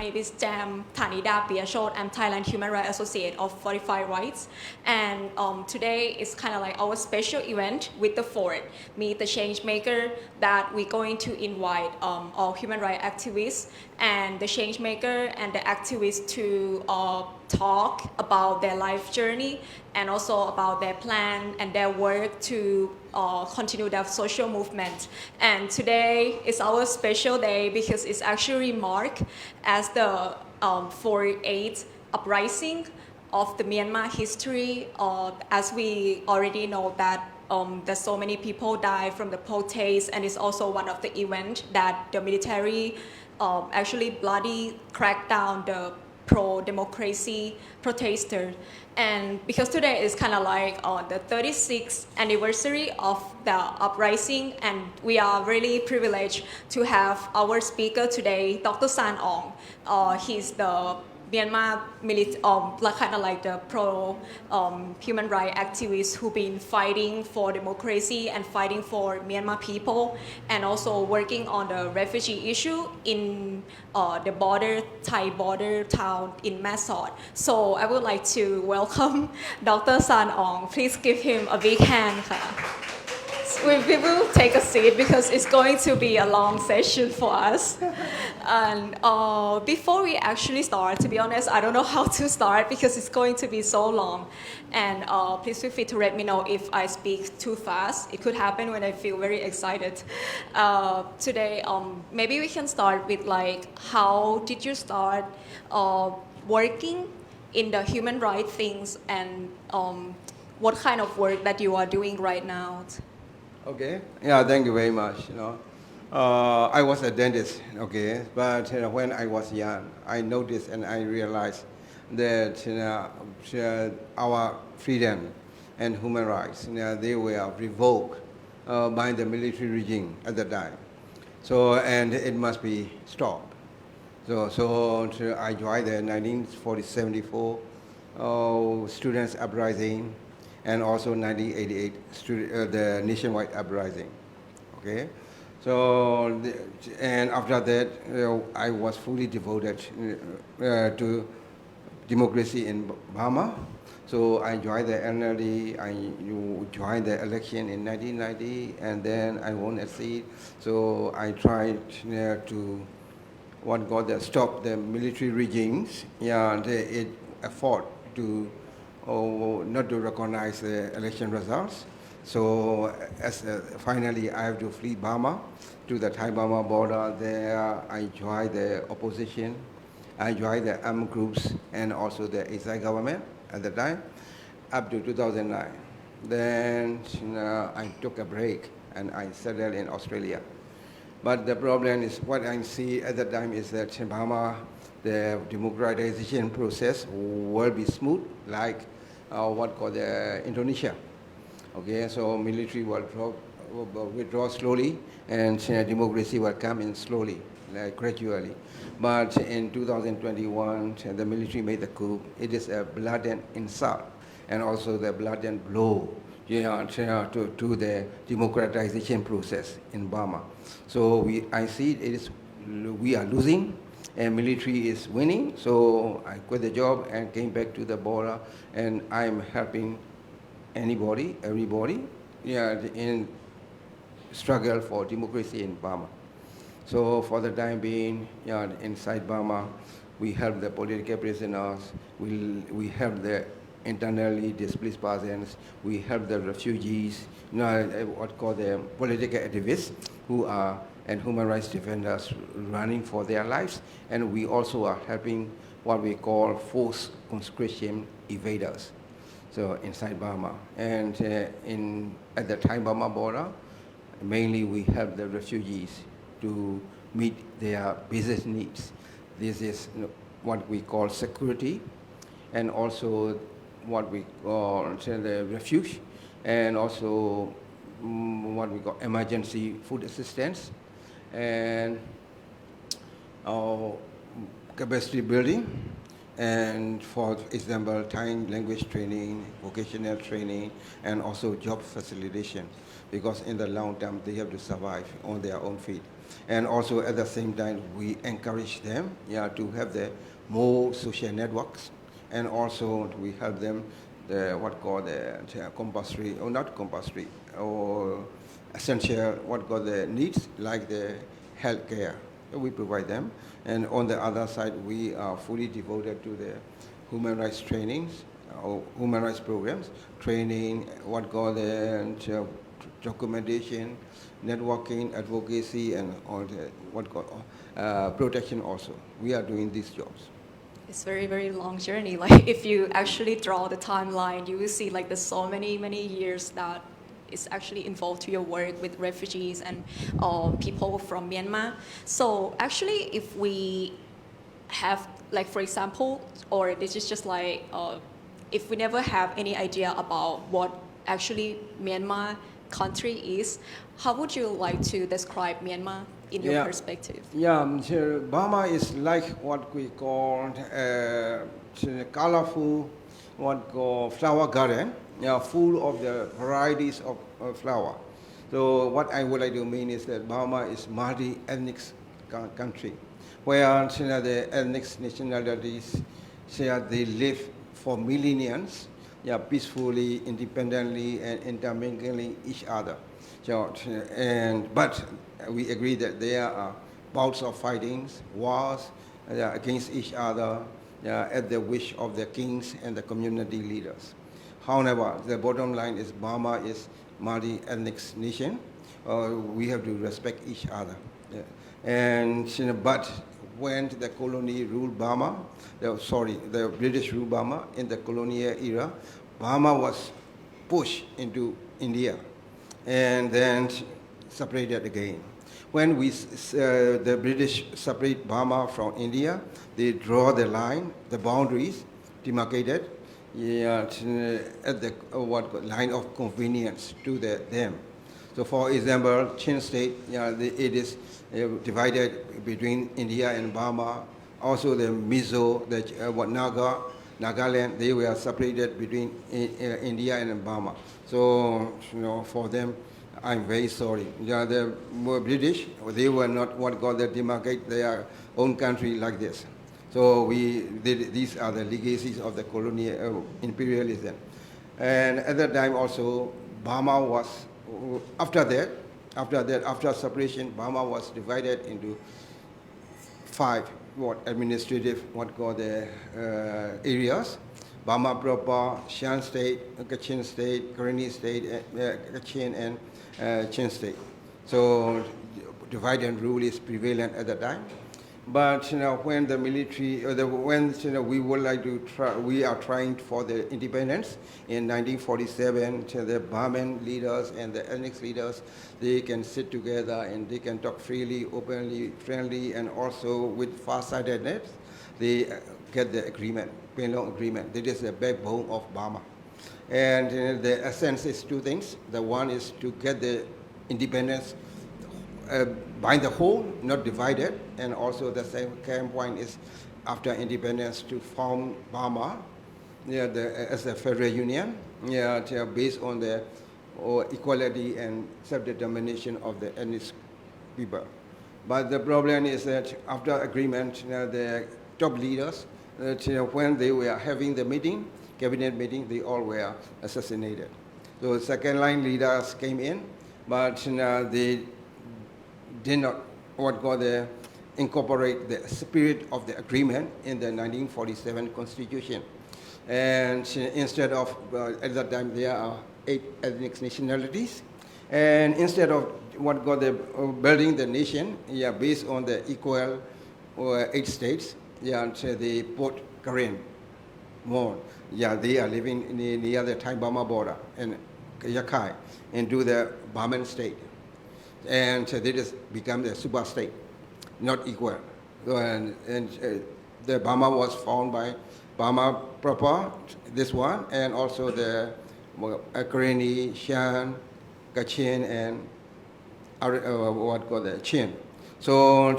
My name is Jam Thanida Piachot. I'm Thailand Human Rights Associate of 45 Rights. And today is kind of like our special event with the fourth, Meet the Changemaker, that we're going to invite all human rights activists and the changemaker and the activists to talk about their life journey and also about their plan and their work to continue their social movement. And today is our special day because it's actually marked as the 48th uprising of the Myanmar history. As we already know that there's so many people died from the protests, and it's also one of the events that the military actually bloody cracked down the pro-democracy protesters. And because today is kind of like the 36th anniversary of the uprising, and we are really privileged to have our speaker today, Dr. Sann Aung. He's the Myanmar kind of like the human rights activists who've been fighting for democracy and fighting for Myanmar people, and also working on the refugee issue in the Thai border town in Mae Sot. So I would like to welcome Dr. Sann Aung. Please give him a big hand. We will take a seat because it's going to be a long session for us. And before we actually start, to be honest, I don't know how to start because it's going to be so long. And please feel free to let me know if I speak too fast. It could happen when I feel very excited. Today, maybe we can start with like, how did you start working in the human rights things, and what kind of work that you are doing right now? Okay. Yeah, thank you very much. I was a dentist, okay, but when I was young, I noticed and I realized that our freedom and human rights, they were revoked by the military regime at the time. So, and it must be stopped. So I joined the 1974 students' uprising, and also 1988 the nationwide uprising. Okay, so and after that I was fully devoted to democracy in Burma. So I joined the NLD. I joined the election in 1990, and then I won a seat. So I tried to stop the military regimes. Yeah, it afford to not to recognize the election results. So finally I have to flee Burma to the Thai-Burma border. There I joined the opposition. I joined the armed groups and also the Exile government at the time up to 2009. Then I took a break and I settled in Australia. But the problem is, what I see at the time is that in Burma, the democratization process will be smooth, like Indonesia. Okay, so military will withdraw slowly, and democracy will come in slowly, like gradually. But in 2021, the military made the coup. It is a blood and insult, and also the blood and blow to the democratization process in Burma. So I see we are losing, and military is winning. So I quit the job and came back to the border, and I'm helping everybody, in struggle for democracy in Burma. So for the time being, inside Burma, we help the political prisoners, we help the internally displaced persons, we help the refugees, the political activists who are and human rights defenders running for their lives, and we also are helping what we call forced conscription evaders. So inside Burma, and at the Thai-Burma border, mainly we help the refugees to meet their basic needs. This is what we call security, and also what we call the refuge, and also what we call emergency food assistance, and capacity building, and for example, Thai language training, vocational training, and also job facilitation, because in the long term they have to survive on their own feet. And also at the same time, we encourage them to have the more social networks, and also we help them the what called the compulsory or not compulsory or essential what called the needs like the health care. We provide them, and on the other side, we are fully devoted to the human rights trainings or human rights programs, training, what called the documentation, networking, advocacy, and all the what called protection. Also, we are doing these jobs. It's very, very long journey. Like if you actually draw the timeline, you will see like there's so many years that is actually involved to your work with refugees and people from Myanmar. So actually, if we have like, for example, or this is just like, if we never have any idea about what actually Myanmar country is, how would you like to describe Myanmar in your perspective? Yeah, Burma is like what we call colorful, what call flower garden, full of the varieties of flower. So what I would like to mean is that Burma is multi-ethnic country, where the ethnic nationalities they live for millennia, peacefully, independently, and intermingling each other. So, but we agree that there are bouts of fightings, wars against each other at the wish of the kings and the community leaders. However, the bottom line is Burma is multi-ethnic nation. We have to respect each other. But when the colony ruled Burma, the British ruled Burma in the colonial era, Burma was pushed into India and then separated again. When the British separate Burma from India, they draw the line, the boundaries demarcated at the line of convenience to them. So, for example, Chin State, it is divided between India and Burma. Also, the Mizo, the Nagaland, they were separated between India and Burma. So, for them, I'm very sorry. The British, they were not they demarcate their own country like this. So these are the legacies of the colonial imperialism. And at that time also, Burma was, after separation, Burma was divided into 5 administrative areas: Burma proper, Shan State, Kachin State, Karenni State, Kachin and Chin State. So divide and rule is prevalent at the time. But when the military, we would like to try, we are trying for the independence in 1947. The Burman leaders and the ethnic leaders, they can sit together and they can talk freely, openly, friendly, and also with far-sightedness, they get the agreement, Penlong Agreement. That is the backbone of Burma. And the essence is 2 things. The one is to get the independence by the whole, not divided, and also the second point is after independence to form Burma as a federal union, based on the equality and self-determination of the ethnic people. But the problem is that after agreement, the top leaders, when they were having the meeting, cabinet meeting, they all were assassinated. So second line leaders came in, but they did not incorporate the spirit of the agreement in the 1947 Constitution. And instead of, at that time, there are 8 ethnic nationalities. And instead of building the nation, based on the equal 8 states, they put Karen more. They are living near the Thai-Burma border and Yakai into the Burman state. And they just become the super state, not equal. And the Burma was found by Burma proper, this one, and also the Karenni, Shan, Kachin, and Chin. So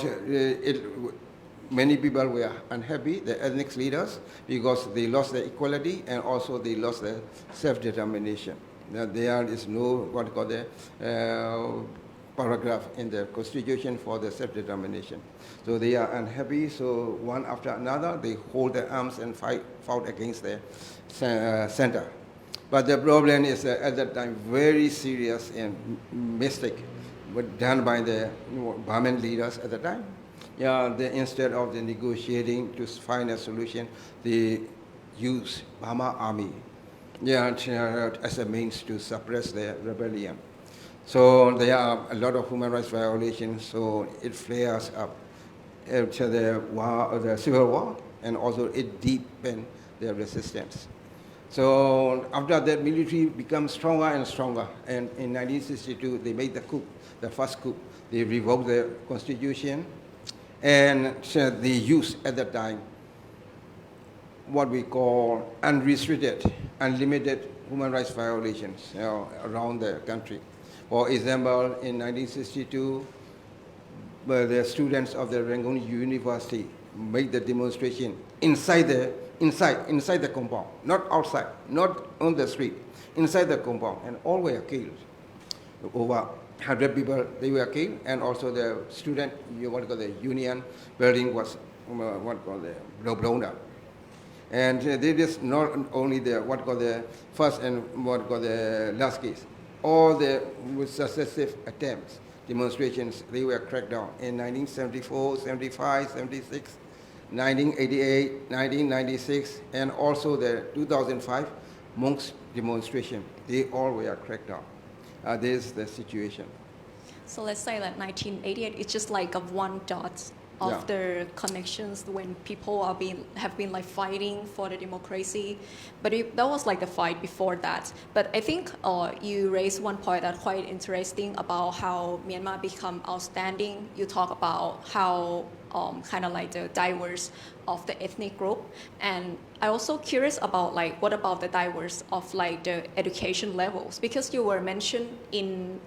many people were unhappy, the ethnic leaders, because they lost the equality and also they lost the self-determination. There is no paragraph in the constitution for the self-determination. So they are unhappy, so one after another, they hold their arms and fought against the center. But the problem is at that time very serious and mistake was done by the Burman leaders at the time. Yeah, instead of the negotiating to find a solution, they used Burma army, as a means to suppress the rebellion. So there are a lot of human rights violations. So it flares up to the civil war, and also it deepened their resistance. So after that, military becomes stronger and stronger. And in 1962, they made the coup, the first coup. They revoked the constitution, and they used at that time what we call unrestricted, unlimited human rights violations around the country. For example, in 1962, the students of the Rangoon University made the demonstration inside the compound, not outside, not on the street, inside the compound, and all were killed. Over 100 people, they were killed, and also the student, the union building was blown up. And this is not only the first and the last case. All the successive attempts, demonstrations, they were cracked down in 1974, 75, 76, 1988, 1996, and also the 2005 monks demonstration. They all were cracked down. This is the situation. So let's say that 1988 is just like a one dot of the connections when people have been like fighting for the democracy, but that was like the fight before that. But I think you raised one point that's quite interesting about how Myanmar become outstanding. You talk about how kind of like the diverse of the ethnic group, and I also curious about like what about the diverse of like the education levels, because you were mentioned in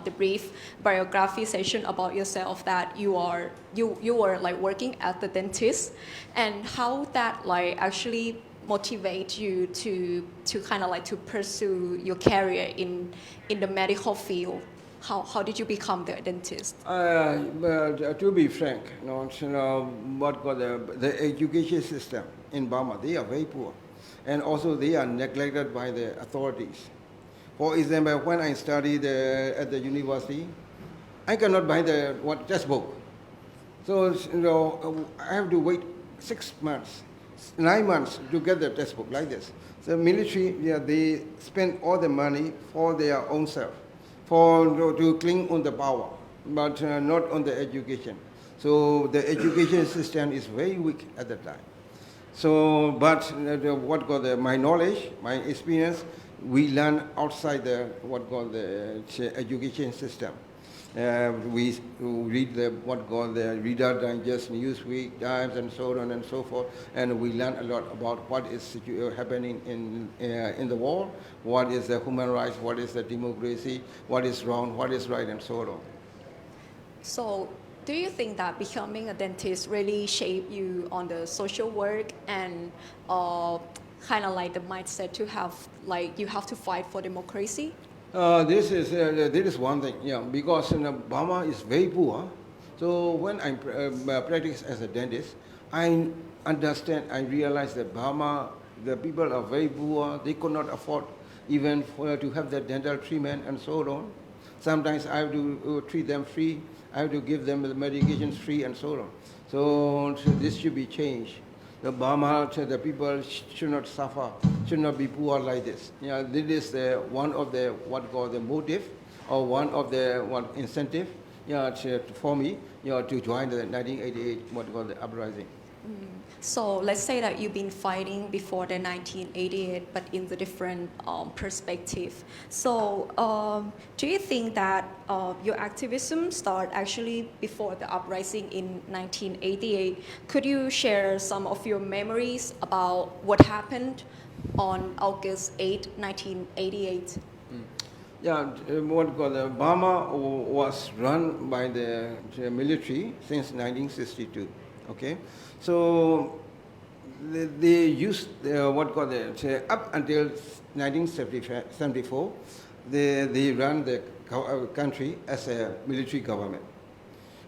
the brief biography session about yourself that you were like working as the dentist, and how that like actually motivate you to kind of like to pursue your career in the medical field. How did you become the dentist? But to be frank, the education system in Burma, they are very poor, and also they are neglected by the authorities. For example, when I studied at the university, I cannot buy the textbook. So I have to wait 6 months, 9 months to get the textbook like this. The military, they spend all the money for their own self, to cling on the power, but not on the education. So the education system is very weak at that time. So, but my knowledge, my experience, we learn outside the education system. We read the Reader Digest, Newsweek, Times, and so on and so forth, and we learn a lot about what is happening in the world, what is the human rights, what is the democracy, what is wrong, what is right, and so on. So, do you think that becoming a dentist really shaped you on the social work and kind of like the mindset to have like you have to fight for democracy? This is one thing, because Burma is very poor. So when I practice as a dentist, I understand, I realize that Burma, the people are very poor. They could not afford even to have the dental treatment and so on. Sometimes I have to treat them free. I have to give them the medications free and so on. So this should be changed. The Burma, the people should not suffer, should not be poor like this. This is one of the the motive, or one of the incentive, for me, to join the 1988 the uprising. So let's say that you've been fighting before the 1988, but in the different perspective. So do you think that your activism started actually before the uprising in 1988? Could you share some of your memories about what happened on August 8, 1988? Burma was run by the military since 1962. Okay, so they used up until 1974, They run the country as a military government.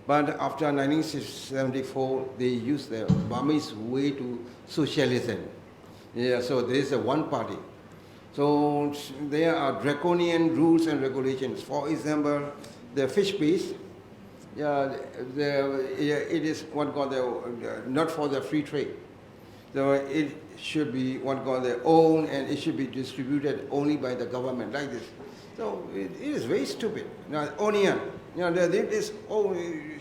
But after 1974, they used the Burmese way to socialism. Yeah, so there is a one party. So there are draconian rules and regulations. For example, the fish piece, it is what called not for the free trade. So it should be what called their own, and it should be distributed only by the government like this. So it is very stupid. Now onion, this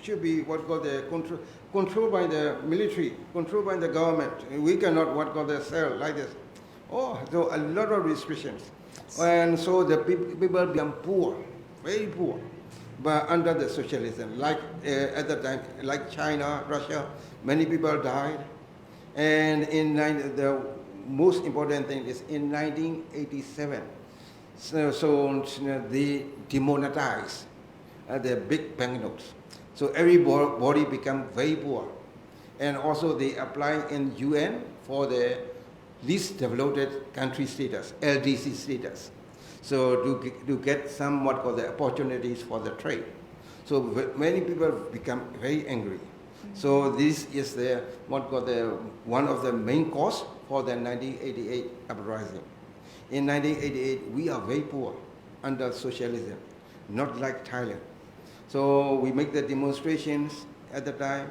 should be what called the control by the military, controlled by the government. We cannot what called the sell like this. Oh, so a lot of restrictions, and so the people become poor, very poor, but under the socialism. Like at the time, like China, Russia, many people died. And the most important thing is in 1987, so they demonetized the big banknotes. So everybody become very poor. And also they apply in UN for the least developed country status, LDC status. So to get some what called the opportunities for the trade. So many people become very angry. So this is one of the main cause for the 1988 uprising. In 1988, we are very poor under socialism, not like Thailand. So we make the demonstrations at the time,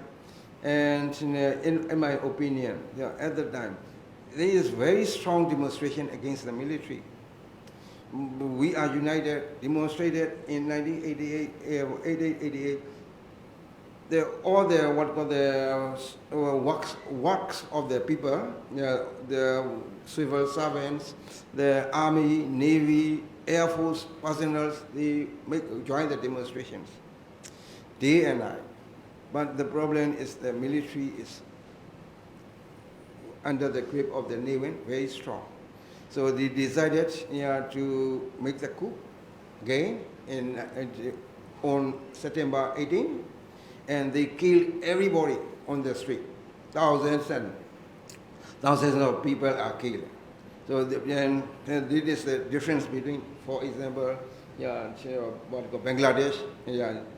and in my opinion, at the time, there is very strong demonstration against the military. We are united, demonstrated in 1988. All the works of the people, the civil servants, the army, navy, air force personnel, they join the demonstrations, day and night. But the problem is the military is under the grip of the navy, very strong. So they decided to make the coup again on September 18. And they killed everybody on the street. Thousands of people are killed. So this is the difference between, for example, Bangladesh,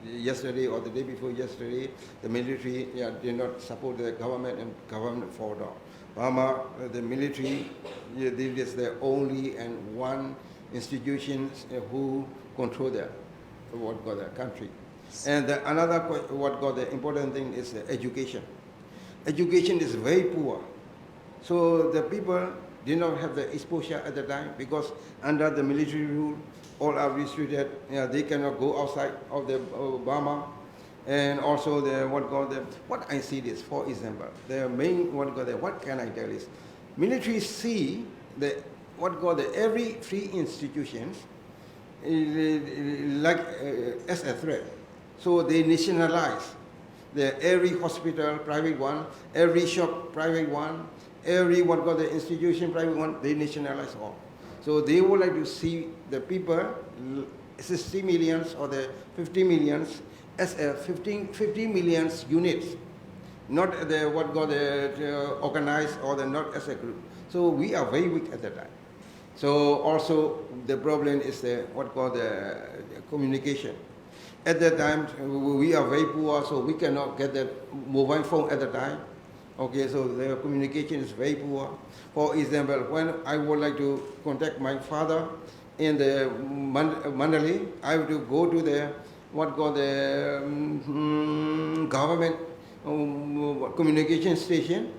yesterday or the day before yesterday, the military did not support the government and government fought down. Burma, the military, this is the only and one institution who control the country. And the important thing is education. Education is very poor. So the people did not have the exposure at the time because under the military rule, all are restricted. They cannot go outside of the Burma. And also what I see this, for example, the main what can I tell is, military see every free institutions as a threat. So they nationalize every hospital, private one, every shop, private one, every institution, private one, they nationalize all. So they would like to see the people, 60 millions or the 50 millions, as a 50 millions units, not the organized or not as a group. So we are very weak at that time. So also the problem is the communication. At that time, we are very poor, so we cannot get the mobile phone at the time. Okay, so the communication is very poor. For example, when I would like to contact my father in the Mandalay, I have to go to the government communication station.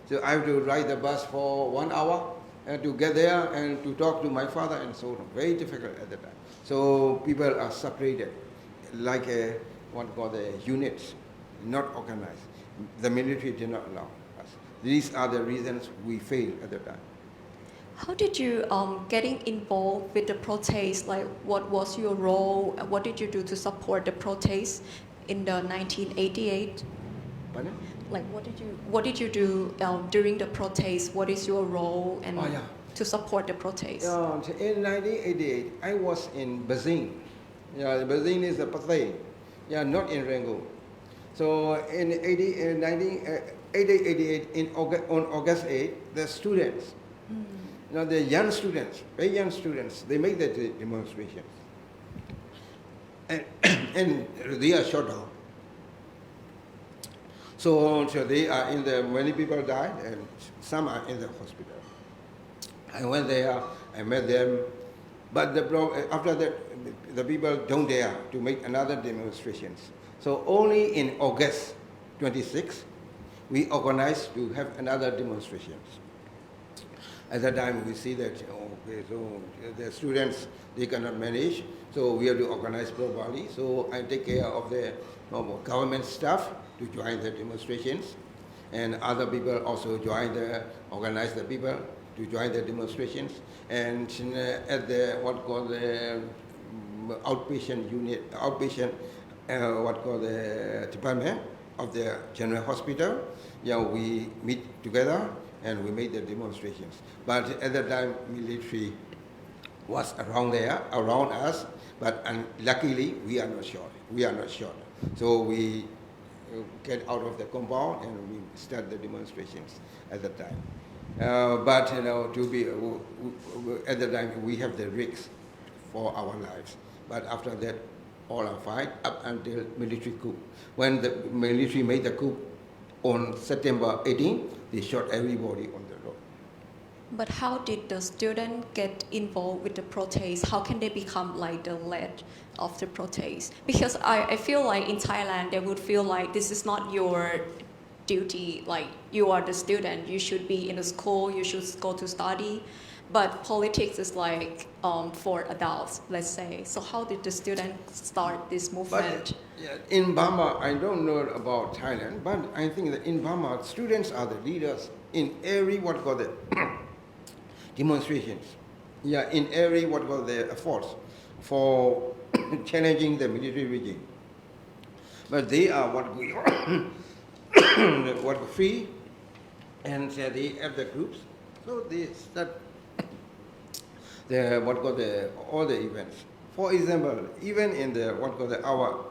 So I have to ride the bus for 1 hour and to get there and to talk to my father and so on. Very difficult at the time. So people are separated, like units, not organized. The military did not allow us. These are the reasons we failed at the time. How did you getting involved with the protest? Like, what was your role? What did you do to support the protest in the 1988? Pardon? Like, what did you do during the protest? What is your role and to support the protest? In 1988, I was in Beijing. Beijing is the Pathé. Not in Rangoon. So in 1988, on August 8, the students, the young students, very young students, they make the demonstrations. And, and they are shot down. So they are in the, many people died and some are in the hospital. I went there, I met them, but after that, the people don't dare to make another demonstrations. So only in August 26, we organized to have another demonstrations. At that time, we see that, okay, so the students, they cannot manage, so we have to organize properly. So I take care of the government staff to join the demonstrations, and other people also organize the people to join the demonstrations. And at the what called the outpatient unit, what called the department of the general hospital, we meet together and we made the demonstrations. But at that time, military was around us, but luckily we are not shot. So we get out of the compound and we start the demonstrations at that time. But at the time we have the risks for our lives. But after that, all are fine up until military coup. When the military made the coup on September 18, they shot everybody on the road. But how did the students get involved with the protest? How can they become like the lead of the protest? Because I feel like in Thailand, they would feel like this is not your duty, like you are the student, you should be in the school, you should go to study. But politics is like for adults, let's say. So how did the students start this movement? But in Burma, I don't know about Thailand, but I think that in Burma, students are the leaders in every demonstrations. In every efforts for challenging the military regime. But they are free, and they have the groups, so they start all the events. For example, even in our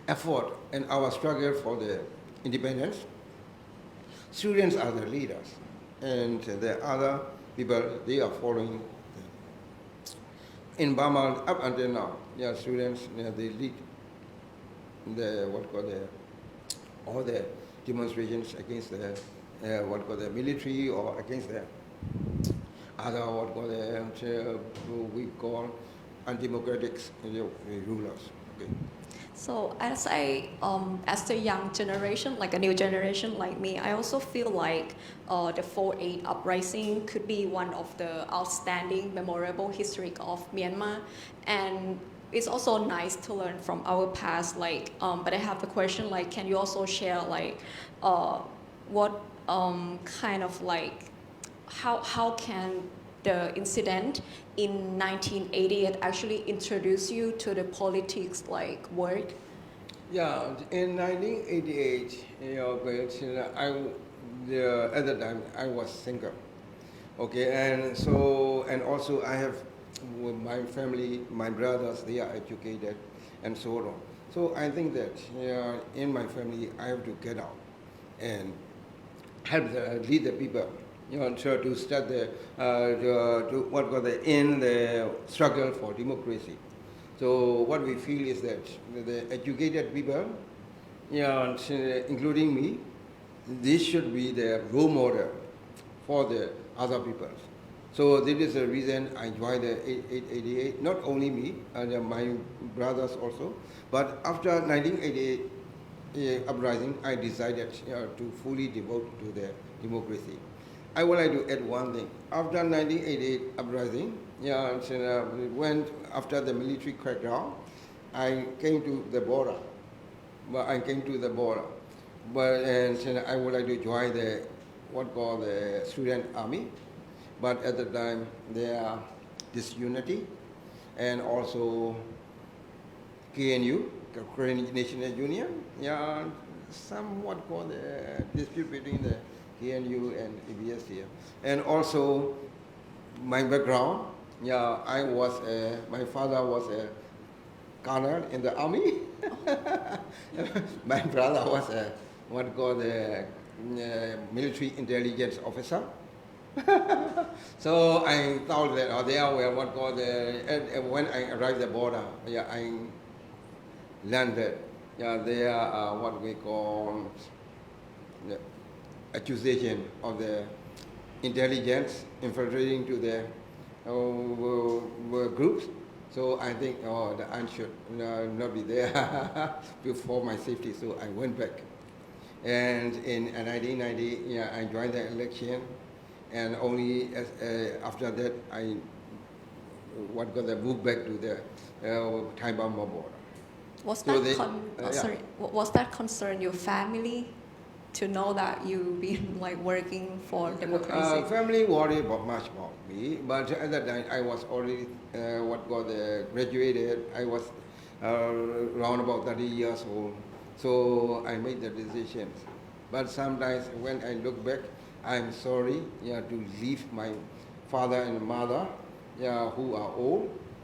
effort and our struggle for the independence, students are the leaders, and the other people, they are following them. In Burma, up until now, students, they lead all the demonstrations against the military or against the other we call undemocratic rulers. Okay. So as the young generation, like a new generation like me, I also feel like the 4/8 uprising could be one of the outstanding, memorable history of Myanmar, and it's also nice to learn from our past. But I have the question, like, can you also share what kind of how can the incident in 1988 actually introduce you to the politics work? In 1988, at the time I was single. Okay, and also I have my family, my brothers, they are educated, and so on. So I think that in my family I have to get out and help lead the people. Try to start the struggle for democracy. So what we feel is that the educated people, including me, this should be the role model for the other people. So this is the reason I joined the 888. Not only me, and my brothers also, but after 1988 uprising, I decided to fully devote to the democracy. I would like to add one thing. After 1988 uprising, after the military crackdown, I came to the border. But I would like to join the student army. But at the time, there are disunity, and also KNU, Korean National Union, somewhat called the dispute between the KNU and ABS here. And also my background, my father was a colonel in the army. My brother was a military intelligence officer. So I thought that there were what called and when I arrived at the border, yeah, I landed. Yeah, there are what we call the accusation of the intelligence infiltrating to the groups. So I think, the answer should not be there before my safety. So I went back. And in 1990, yeah, I joined the election. And only after that, I moved back to the Thai-Burma border. Was So that yeah. sorry? Was that concern your family to know that you've been like working for democracy? Family worried much about me, but at that time I was already graduated. I was around about 30 years old, so I made the decisions. But sometimes when I look back, I'm sorry, yeah, to leave my father and mother, yeah, who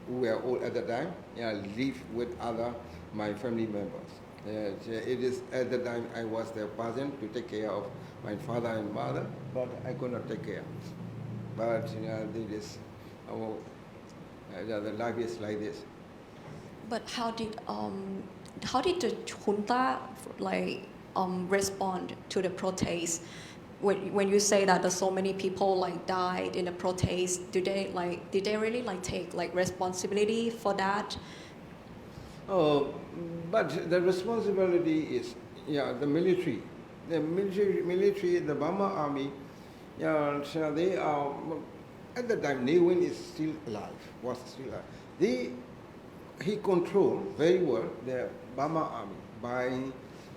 were old at the time, yeah, live with my family members. It is at the time I was the person to take care of my father and mother, but I could not take care. But the life is like this. But how did the junta like respond to the protest? When you say that there's so many people like died in the protest, did they really like take like responsibility for that? Oh, but the responsibility is, yeah, the military. The military, the Burma army, yeah, so they are, at the time, Ne Win is still alive, was still alive. He controlled very well the Burma army by,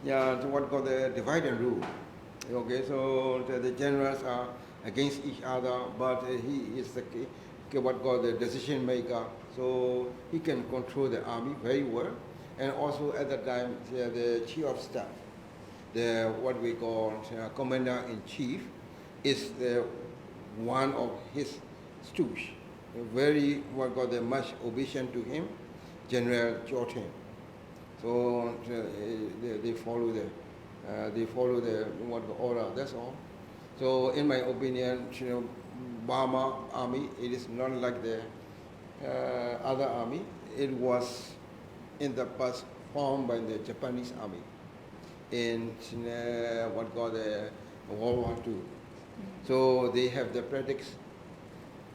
yeah, what called the divide and rule. Okay, so the generals are against each other, but he is what called the decision maker. So he can control the army very well, and also at that time the chief of staff, the what we call commander in chief, is one of his stooge, very what called the much obedient to him, General Jordan. So they follow the what order. That's all. So in my opinion, Burma army, it is not like the other army. It was in the past formed by the Japanese army in what called the World War II. So they have the practice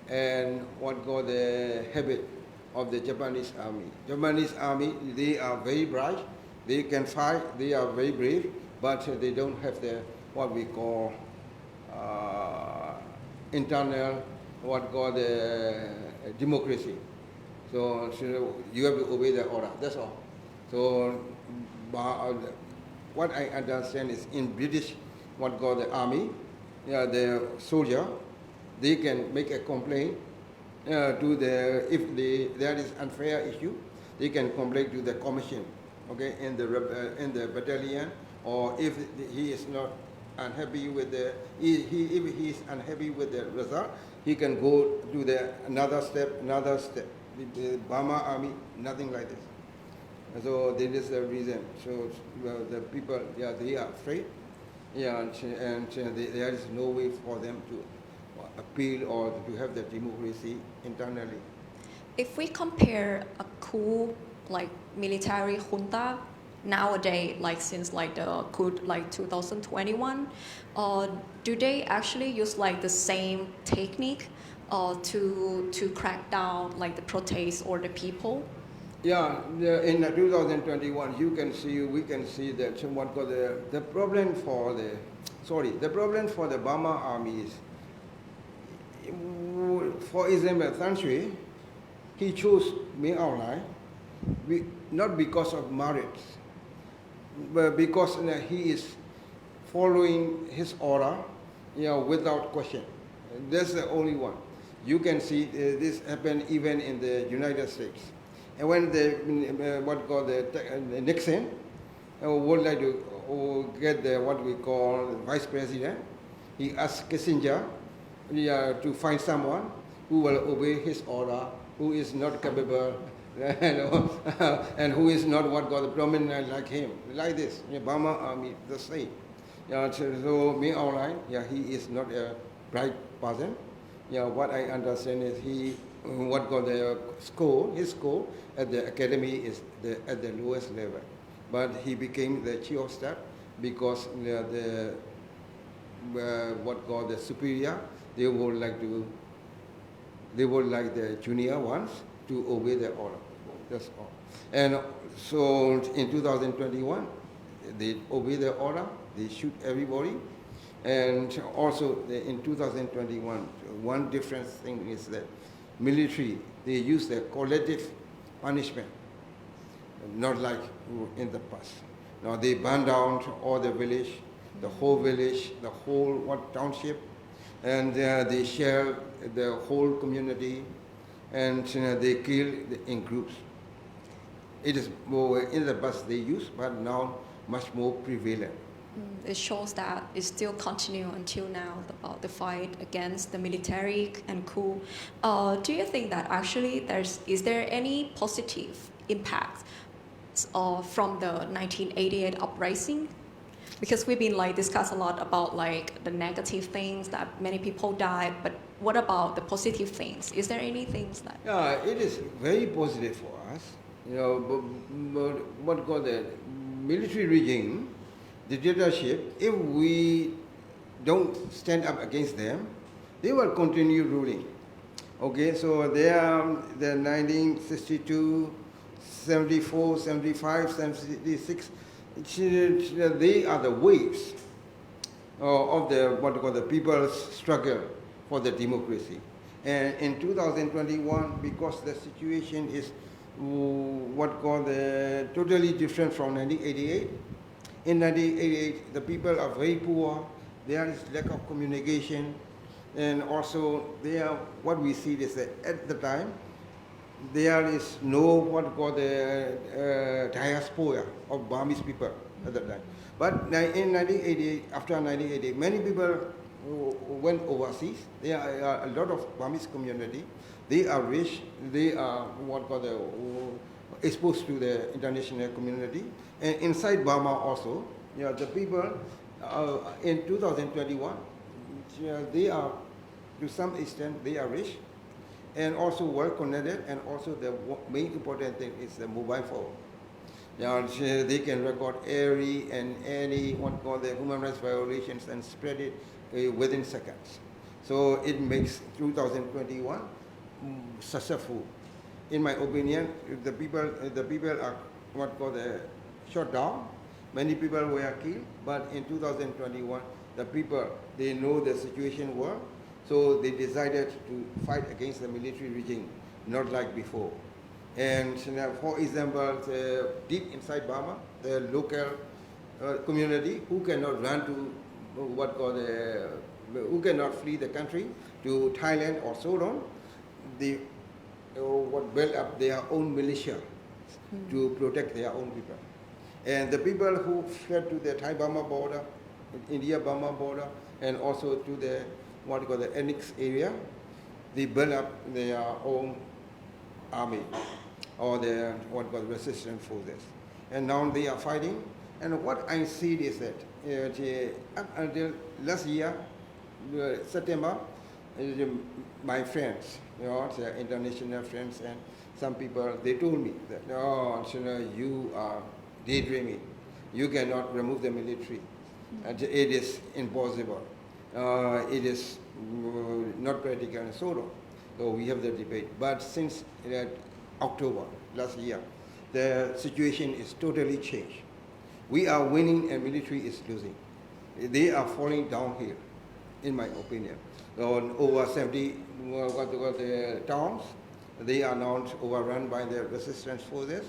and what called the habit of the Japanese army. Japanese army, they are very bright, they can fight, they are very brave, but they don't have the what we call internal what called democracy. So you have to obey the order. That's all. So what I understand is in British what called the army, yeah, the soldier, they can make a complaint to there is unfair issue, they can complain to the commission, okay, in the battalion, or if he is not unhappy with if he is unhappy with the result, he can go to another step. The Burma army, nothing like this. So this is the reason. So the people, yeah, they are afraid, yeah, and there is no way for them to appeal or to have the democracy internally. If we compare a coup like military junta nowadays, like since like the coup like 2021, do they actually use like the same technique to crack down like the protests or the people? Yeah, in 2021, we can see that what got the problem for the Burma army is, for example, Than Shwe, he chose Mae Sot not because of merits, but because he is following his order, without question. That's the only one. You can see this happen even in the United States. And when Nixon would like to get what we call vice president, he asked Kissinger to find someone who will obey his order, who is not capable, and who is not prominent like him, like this. Burma army, the same. So Mae Sot, he is not bright person. What I understand is he, what got the score, his score at the academy is at the lowest level. But he became the chief of staff because what called the superior, they would like the junior ones to obey the order. That's all. And so in 2021, they obey the order, they shoot everybody. And also in 2021, one different thing is that military, they use the collective punishment, not like in the past. Now they burn down all the village, the whole township, and they share the whole community, and they kill in groups. It is more in the past they use, but now much more prevalent. It shows that it still continue until now about the fight against the military and coup. Do you think that actually is there any positive impact from the 1988 uprising? Because we've been discuss a lot about the negative things that many people died, but what about the positive things? Is there any things that? Yeah, it is very positive for us. But what called the military regime, the dictatorship, if we don't stand up against them, they will continue ruling. Okay, so they are the 1962, 74, 75, 76, they are the waves of the people's struggle for the democracy. And in 2021, because the situation is totally different from 1988. In 1988, the people are very poor. There is lack of communication, and also what we see is that at the time there is no diaspora of Burmese people at that time. But in 1988, after 1988, many people went overseas. There are a lot of Burmese community. They are rich. They are exposed to the international community. And inside Burma also, the people in 2021, they are, to some extent, they are rich and also well connected, and also the main important thing is the mobile phone. They can record every and any the human rights violations and spread it within seconds. So it makes 2021 successful. In my opinion, the people are shot down. Many people were killed, but in 2021, the people, they know the situation well, so they decided to fight against the military regime, not like before. And for example, deep inside Burma, the local community who cannot run to who cannot flee the country to Thailand or so on, they built up their own militia to protect their own people. And the people who fled to the Thai-Burma border, India-Burma border, and also to the Annex area, they built up their own army or the resistance forces. And now they are fighting. And what I see is that up until last year, September, my friends, the international friends and some people, they told me that, you are daydreaming. You cannot remove the military. And it is impossible. It is not practical and so on. So we have the debate. But since October last year, the situation is totally changed. We are winning and military is losing. They are falling downhill, in my opinion. On over 70 towns, they are now overrun by the resistance forces,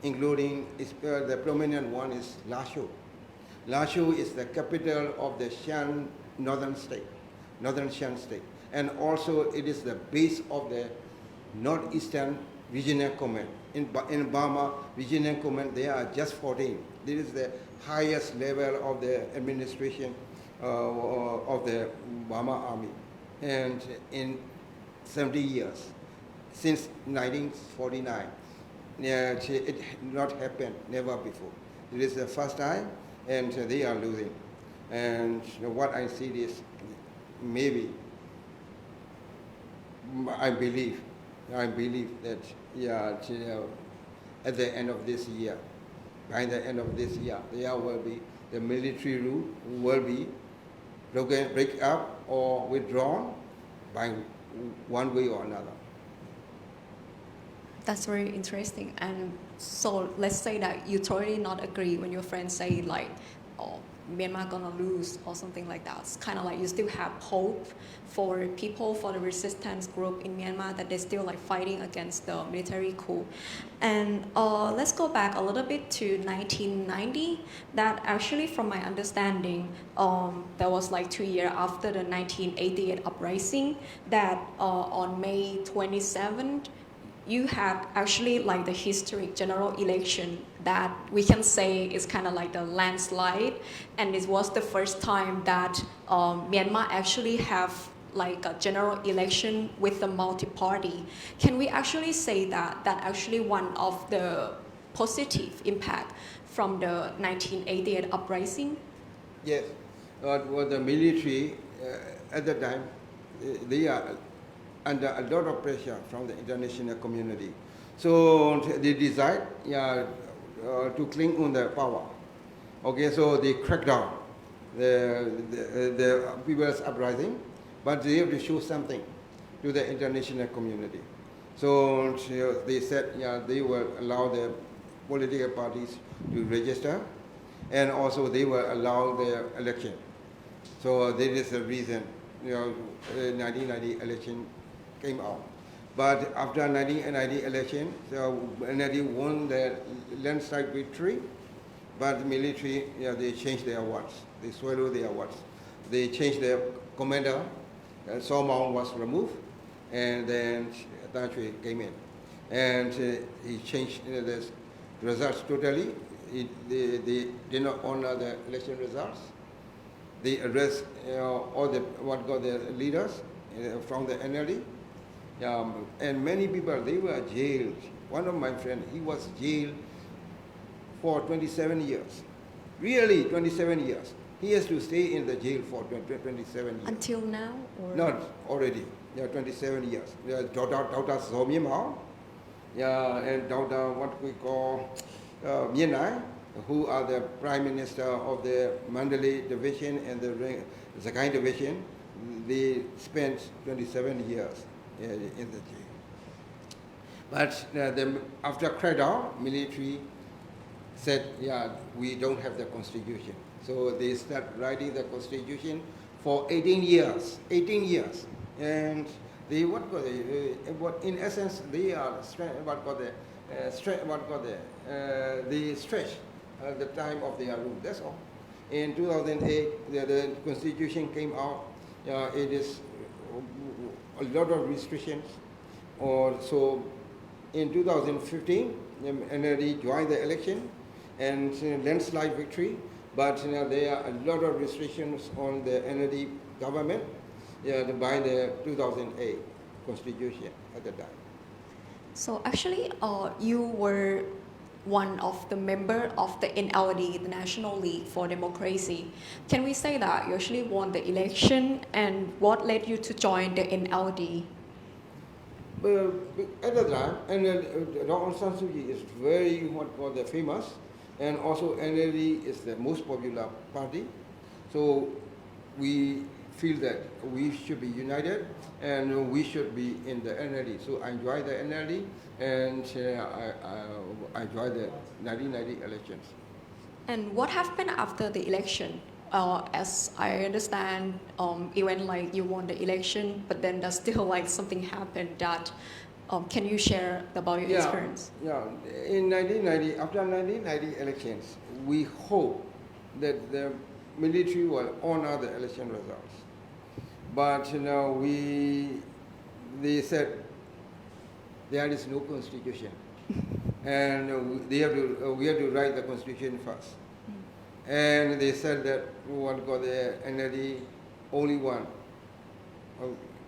including the prominent one is Lashu. Lashu is the capital of the Shan northern Shan state. And also it is the base of the Northeastern Regional Command. In Burma, Regional Command, they are just 14. This is the highest level of the administration of the Burma army. And in 70 years, since 1949, it not happened, never before. It is the first time, and they are losing. And what I see is maybe, I believe that, yeah, at the end of this year, by the end of this year, there will be, the military rule will be broken, break up or withdrawn by one way or another. That's very interesting. And so let's say that you totally not agree when your friends say like, oh, Myanmar gonna lose or something like that. It's kind of like you still have hope for people, for the resistance group in Myanmar, that they're still like fighting against the military coup. And let's go back a little bit to 1990. That actually, from my understanding, that was like 2 years after the 1988 uprising, that on May 27th, you had actually like the historic general election that we can say is kind of like the landslide, and it was the first time that Myanmar actually have like a general election with the multi-party. Can we actually say that that actually one of the positive impact from the 1988 uprising? Yes, well, the military at the time, they are under a lot of pressure from the international community. So they decide, to cling on their power. Okay, so they crack down the people's uprising, but they have to show something to the international community. So they said, they will allow the political parties to register, and also they will allow the election. So that is the reason, 1990 election came out. But after 1990 election, so NLD won the landslide victory, but the military, they changed their words. They swallowed their words. They changed their commander. Sann Aung was removed, and then Tan Shui came in. And he changed the results totally. They did not honor the election results. They arrest all the leaders from the NLD. And many people, they were jailed. One of my friends, he was jailed for 27 years. Really, 27 years. He has to stay in the jail for 27 years. Until now? Or? Not already. 27 years. Dr. Zomim Hao, and Dr. what we call Mien Ai, who are the Prime Minister of the Mandalay Division and the Zakai Division. They spent 27 years in the jail. But after crackdown, military said, we don't have the constitution. So they start writing the constitution for 18 years. 18 years. And they, in essence, they are, they stretch the time of their rule. That's all. In 2008, the constitution came out. It is a lot of restrictions. So in 2015, NLD joined the election and landslide victory, but there are a lot of restrictions on the NLD government by the 2008 constitution at the time. So actually, you were one of the member of the NLD, the National League for Democracy. Can we say that you actually won the election, and what led you to join the NLD? At the time, and Aung San Suu Kyi is very famous, and also NLD is the most popular party. So we feel that we should be united and we should be in the NLD. So I joined the NLD, and I joined the 1990 elections. And what happened after the election? As I understand, even like you won the election, but then there's still like something happened that, can you share about your experience? In 1990, after 1990 elections, we hope that the military will honor the election results. But they said there is no constitution, and we have to write the constitution first. And they said that the NLD only one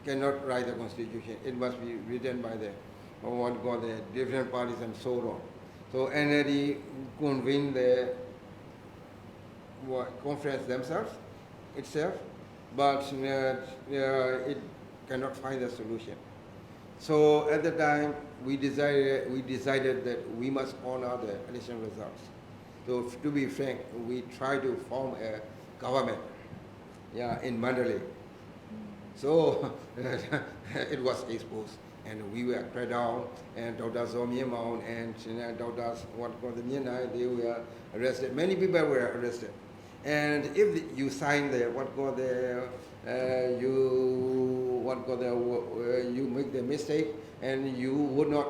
cannot write the constitution. It must be written by the different parties and so on. So NLD convened the conference itself, but it cannot find a solution. So at the time, we decided that we must honor the election results. So to be frank, we tried to form a government, in Mandalay. So it was exposed, and we were cracked down, and Dr. Myanmar and Dr. Myanmar, they were arrested. Many people were arrested. And if you sign the you make the mistake and you would not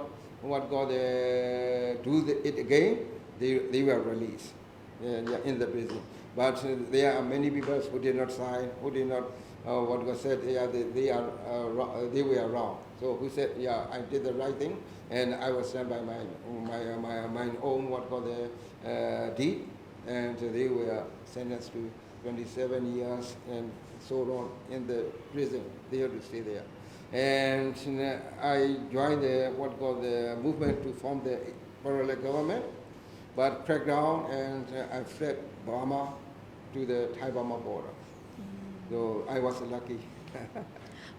it again, they were released in the prison. But there are many people who did not sign, who did not said, they were wrong. So who said, I did the right thing, and I was stand by my own deed, and they were sentenced to 27 years and so on in the prison. They had to stay there. And I joined the movement to form the parallel government, but cracked down, and I fled Burma to the Thai-Burma border. So I was lucky.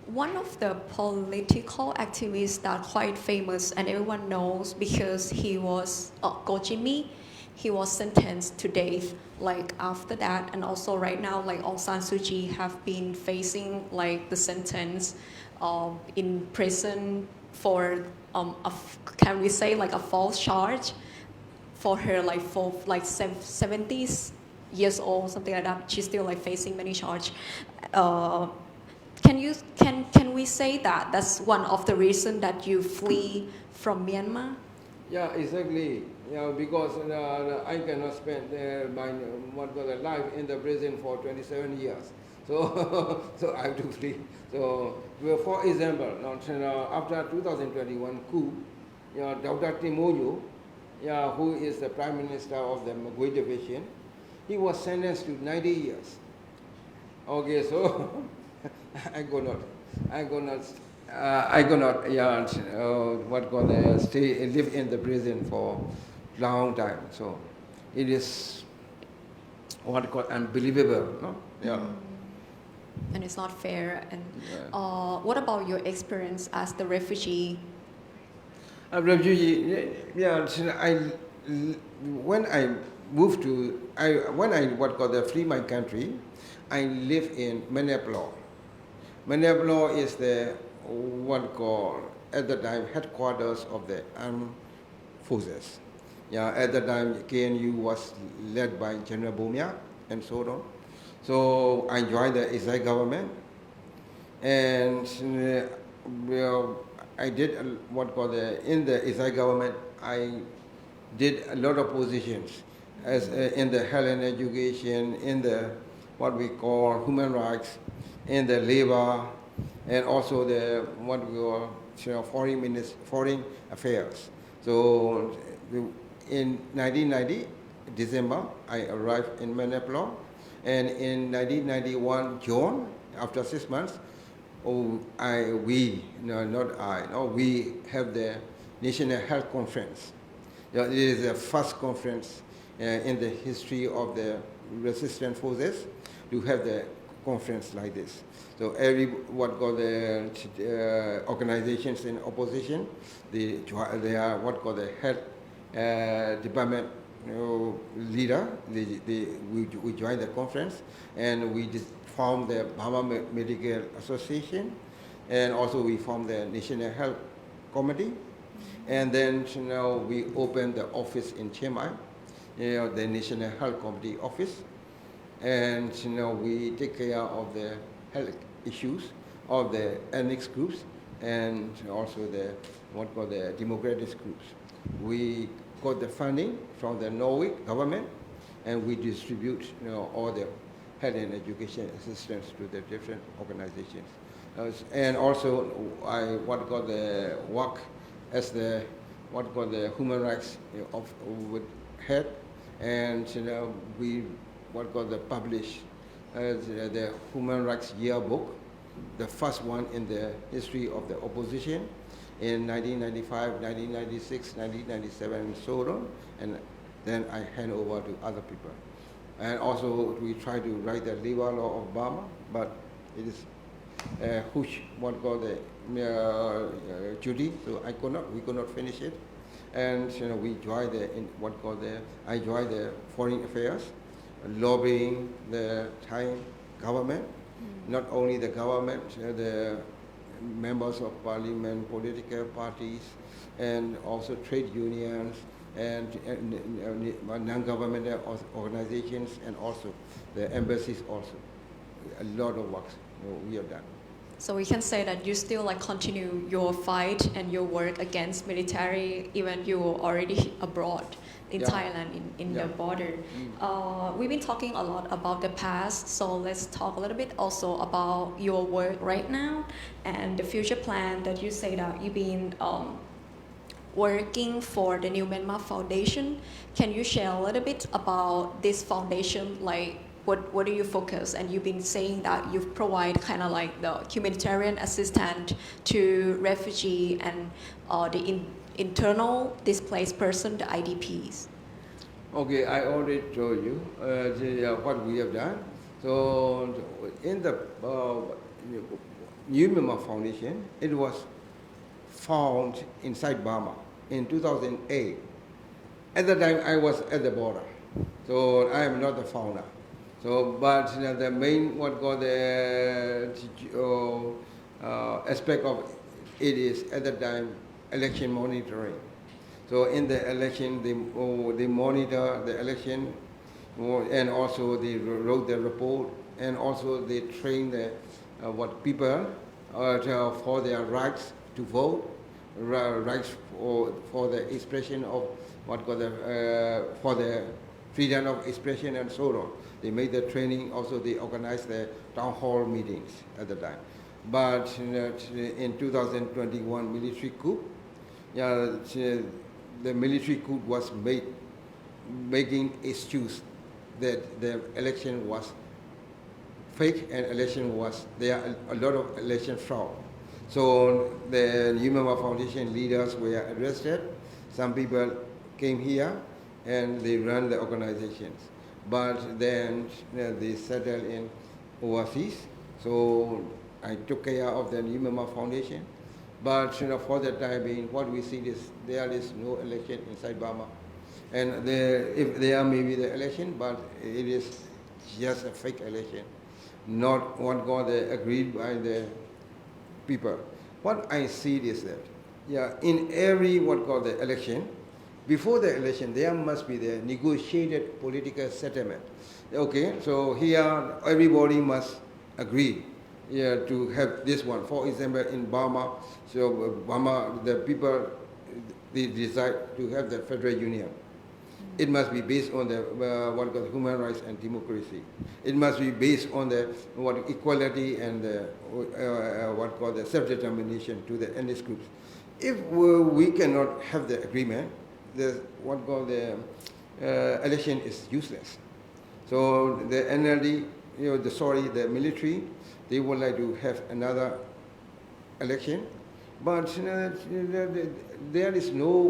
One of the political activists that quite famous and everyone knows because he was Go Jimmy. He was sentenced to death like after that, and also right now like Aung San Suu Kyi have been facing like the sentence in prison for can we say like a false charge for her like for like 70s years old, something like that. She's still like facing many charges. Can we say that that's one of the reasons that you flee from Myanmar? Yeah, exactly. Because I cannot spend my life in the prison for 27 years. So so I have to flee. So for example, after 2021 coup, Dr. Timoyo, who is the Prime Minister of the Magui Division, he was sentenced to 90 years. Okay, so I go not live in the prison for long time. So it is unbelievable, no? Yeah. And it's not fair. And what about your experience as the refugee? A refugee, when I moved to, flee my country, I live in Manipur. Manipur is the at the time headquarters of the armed forces. At the time KNU was led by General Bumia and so on. So I joined the Israel government, and I did in the Israel government. I did a lot of positions as in the health and education, in the what we call human rights, in the labor, and also the foreign affairs. So in 1990 December, I arrived in Manipur, and in 1991 June, after 6 months, we have the National Health Conference. It is the first conference in the history of the resistance forces to have the conference like this. So every organizations in opposition, they are the health department leader. We joined the conference, and we formed the Burma Medical Association, and also we formed the National Health Committee, and then we opened the office in Chiang Mai, the National Health Committee office, and we take care of the health issues of the ethnic groups and also the democratic groups. We got the funding from the Norway government, and we distribute all the health and education assistance to the different organizations. And also I work as the human rights with head, and we publish the human rights yearbook, the first one in the history of the opposition, in 1995, 1996, 1997, and so on, and then I hand over to other people. And also we try to write the labor law of Burma, but It is huge, what called the duty. So we could not finish it, and we joined I joined the foreign affairs, lobbying the Thai government, not only the government, the members of parliament, political parties, and also trade unions and non-governmental organizations, and also the embassies also. A lot of work we have done. So we can say that you still like continue your fight and your work against military, even you were already abroad in Thailand, in the border. We've been talking a lot about the past, so let's talk a little bit also about your work right now and the future plan that you say that you've been working for the new Myanmar Foundation. Can you share a little bit about this foundation? Like, what do you focus? And you've been saying that you provide kind of like the humanitarian assistance to refugee and the internal displaced person, the IDPs. Okay, I already told you what we have done. So in the New Myanmar Foundation, it was found inside Burma in 2008. At the time, I was at the border, so I am not the founder. So, but the main aspect of it is at the time election monitoring. So in the election, they monitor the election, and also they wrote the report, and also they train the people for their rights to vote, rights for the expression of for the freedom of expression and so on. They made the training. Also, they organized the town hall meetings at the time. But in 2021 military coup, the military coup was making excuse that the election was fake and there are a lot of election fraud. So the New Myanmar Foundation leaders were arrested. Some people came here and they run the organizations. But then they settled in overseas. So I took care of the New Myanmar Foundation. But for the time being, what we see is there is no election inside Burma. And if there may be the election, but it is just a fake election, not what got agreed by the people. What I see is that, in every the election, before the election, there must be the negotiated political settlement. Okay, so here everybody must agree to have this one. For example, in Burma, so Burma, the people, they decide to have the federal union. It must be based on the human rights and democracy. It must be based on the equality and the self-determination to the ethnic groups. If we cannot have the agreement, the election is useless. So the NLD, the military, they would like to have another election, but there is no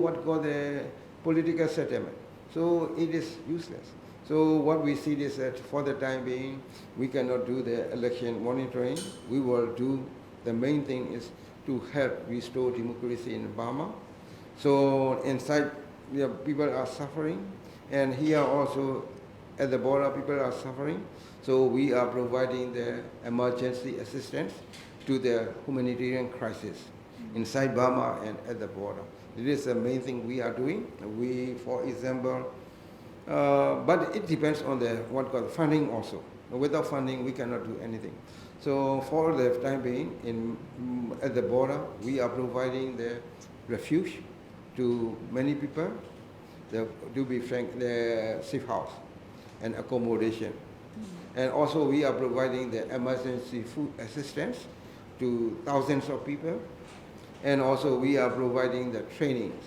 political settlement. So it is useless. So what we see is that for the time being, we cannot do the election monitoring. We will do, the main thing is to help restore democracy in Burma. So inside, people are suffering, and here also at the border, people are suffering. So we are providing the emergency assistance to the humanitarian crisis inside Burma and at the border. This is the main thing we are doing. We, for example, but it depends on the funding also. Without funding, we cannot do anything. So for the time being, at the border, we are providing the refuge to many people, to be frank, the safe house and accommodation. And also we are providing the emergency food assistance to thousands of people. And also we are providing the trainings,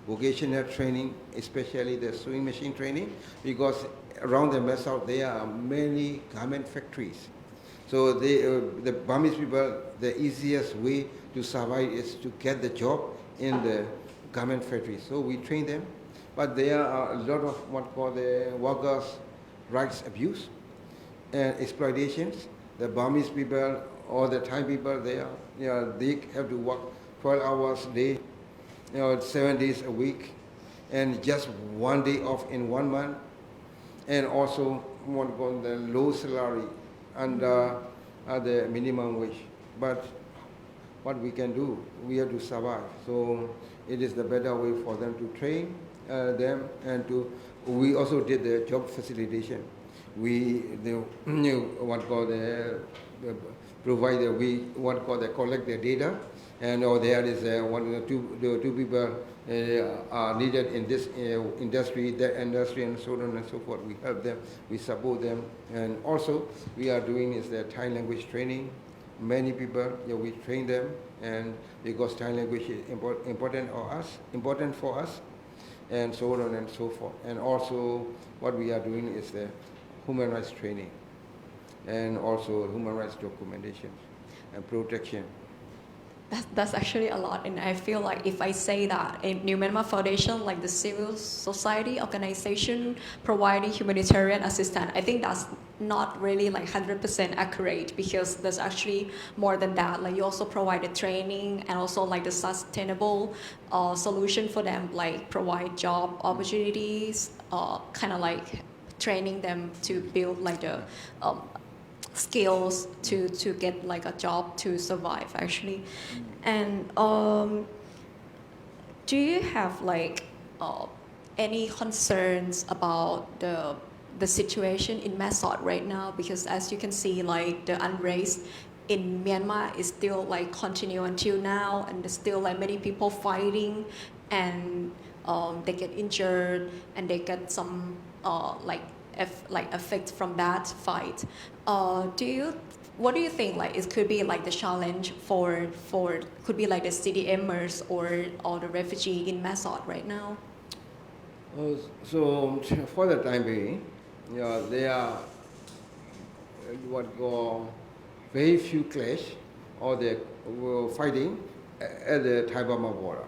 vocational training, especially the sewing machine training, because around the Mae Sot there are many garment factories. So the Burmese people, the easiest way to survive is to get the job in the garment factories. So we train them, but there are a lot of the workers' rights abuse and exploitations. The Burmese people or the Thai people, they have to work 12 hours a day, 7 days a week, and just 1 day off in 1 month, and also what called the low salary under the minimum wage. But what we can do, we have to survive. So it is the better way for them to train them, and we also did the job facilitation. What called provide what called collect the data, and there is two people are needed in this industry, that industry, and so on and so forth. We help them, we support them, and also we are doing is the Thai language training. Many people, we train them, and because Thai language is important for us, and so on and so forth. And also, what we are doing is the human rights training, and also human rights documentation and protection. That's actually a lot, and I feel like if I say that in New Myanmar Foundation, like the civil society organization providing humanitarian assistance, I think that's not really like 100% accurate, because there's actually more than that. Like you also provide the training and also like the sustainable solution for them, like provide job opportunities, kind of like training them to build like the skills to get like a job to survive actually. And do you have like any concerns about the situation in Mae Sot right now? Because as you can see, like the unrest in Myanmar is still like continue until now, and there's still like many people fighting, and they get injured, and they get some effect from that fight. What do you think like it could be like the challenge for could be like the CDMers or the refugee in Mae Sot right now? So for the time being, there are very few clash, or they were fighting at the Thai-Burma border.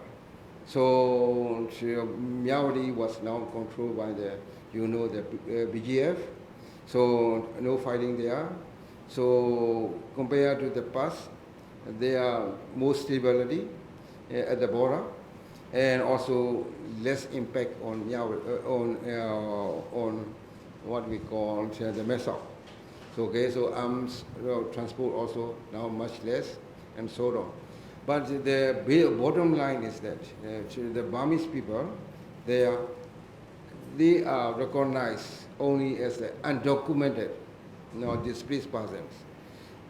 So Myaodi was now controlled by the BGF. So no fighting there. So compared to the past, there are more stability at the border, and also less impact on what we call the Mae Sot. So arms transport also now much less, and so on. But the bottom line is that the Burmese people, they are recognized only as the undocumented, displaced persons.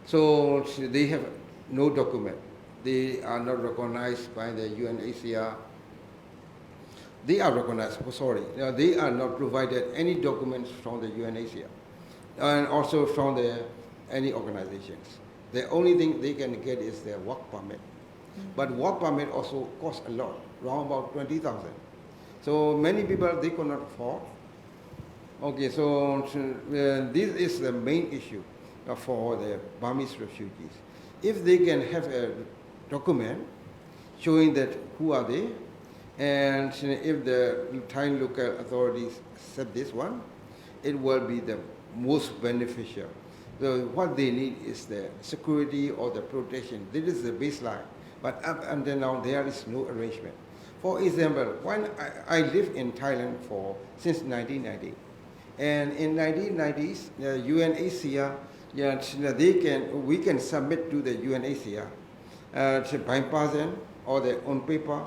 So they have no document. They are not recognized by the UNHCR. They are recognized, they are not provided any documents from the UNHCR, and also from any organizations. The only thing they can get is their work permit. But work permit also costs a lot, around about 20,000. So many people, they cannot afford. Okay, so this is the main issue for the Burmese refugees. If they can have a document showing that who are they, and if the Thai local authorities accept this one, it will be the most beneficial. So what they need is the security or the protection. This is the baseline. But up until now, there is no arrangement. For example, when I lived in Thailand since 1990, and in 1990s, the UNHCR, we can submit to the UNHCR by person or their own paper,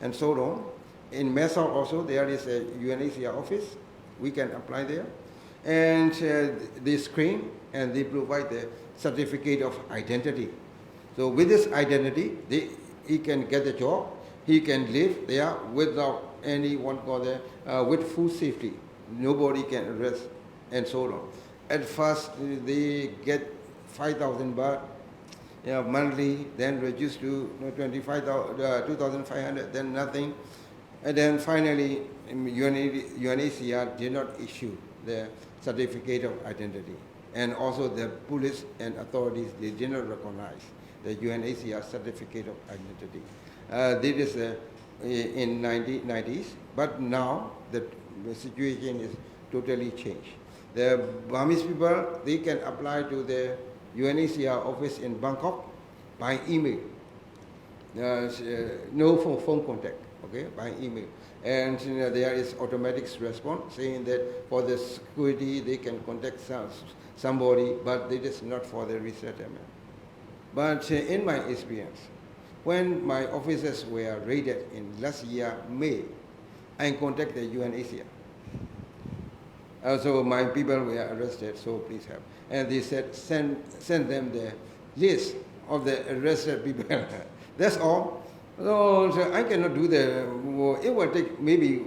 and so on. In Mae Sot also, there is a UNHCR office. We can apply there, and they screen and they provide the certificate of identity. So with this identity, he can get a job. He can live there without with full safety. Nobody can arrest, and so on. At first, they get 5,000 baht monthly, then reduced to 2,500, then nothing. And then finally, UNHCR did not issue the certificate of identity. And also the police and authorities, they did not recognize the UNHCR certificate of identity. This is in 1990s, but now the situation is totally changed. The Burmese people, they can apply to the UNHCR office in Bangkok by email. No phone contact, okay, by email. And there is automatic response saying that for the security they can contact somebody, but it is not for the resettlement. But in my experience, when my officers were raided in last year, May, I contacted UNHCR. So my people were arrested, so please help. And they said, send them the list of the arrested people. That's all. So I cannot do it will take maybe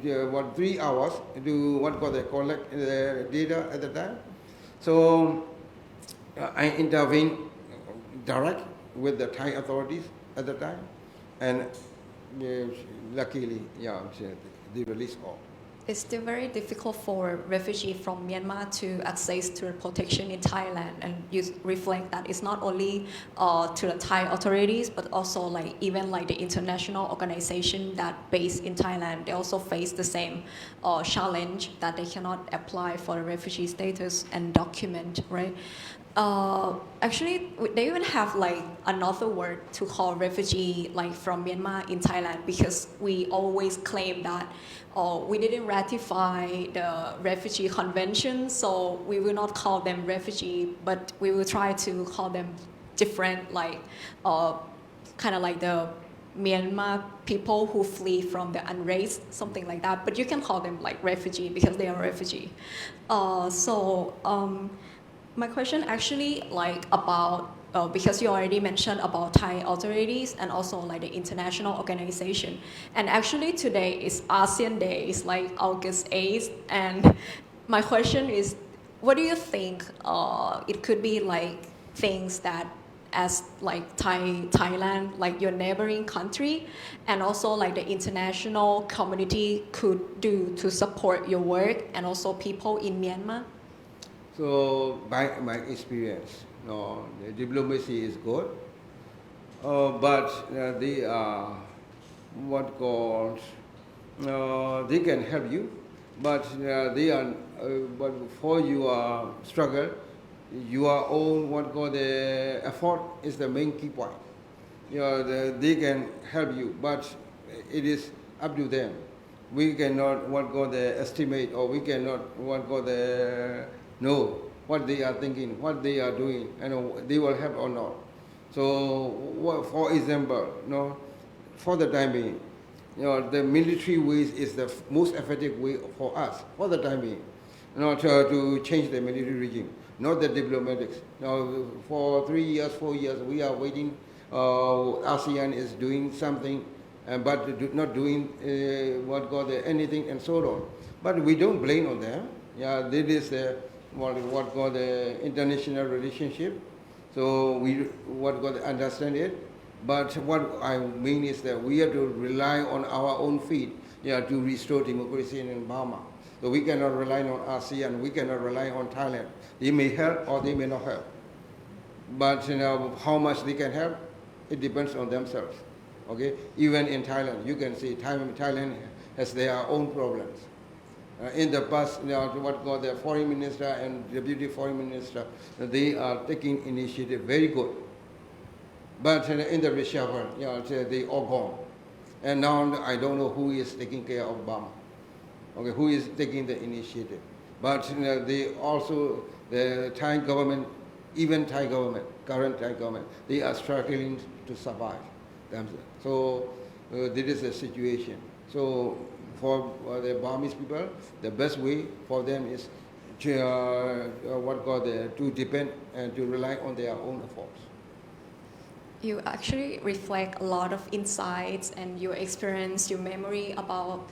3 hours to collect the data at the time. So I intervened direct with the Thai authorities at the time, and luckily, they released all. It's still very difficult for refugees from Myanmar to access to protection in Thailand, and you reflect that it's not only to the Thai authorities, but also like even like the international organization that based in Thailand, they also face the same challenge that they cannot apply for the refugee status and document, right? Actually, they even have like another word to call refugee like from Myanmar in Thailand, because we always claim that we didn't ratify the refugee convention, so we will not call them refugee, but we will try to call them different, like kind of like the Myanmar people who flee from the unrest, something like that. But you can call them like refugee because they are refugee. My question actually like about, because you already mentioned about Thai authorities and also like the international organization. And actually today is ASEAN Day, it's like August 8th. And my question is, what do you think it could be like things that as like Thailand, like your neighboring country, and also like the international community could do to support your work and also people in Myanmar? So by my experience, the diplomacy is good, but they are they can help you, but but for your struggle, your own the effort is the main key point. They can help you, but it is up to them. We cannot estimate, or we cannot know what they are thinking, what they are doing, and they will help or not. So, for example, for the time being, the military ways is the most effective way for us for the time being, to change the military regime, not the diplomatics. Now, for 3 years, 4 years, we are waiting. ASEAN is doing something, but not doing anything and so on. But we don't blame on them. This is the international relationship. So we understand it. But what I mean is that we have to rely on our own feet, to restore democracy in Burma. So we cannot rely on ASEAN. We cannot rely on Thailand. They may help or they may not help. But how much they can help, it depends on themselves. Okay. Even in Thailand, you can see Thailand has their own problems. In the past, the foreign minister and deputy foreign minister, they are taking initiative very good. But in the reshuffle, they all gone. And now I don't know who is taking care of Burma. Okay, who is taking the initiative? But the Thai government, even Thai government, current Thai government, they are struggling to survive themselves. So this is the situation. So for the Burmese people, the best way for them is to depend and to rely on their own efforts. You actually reflect a lot of insights and your experience, your memory about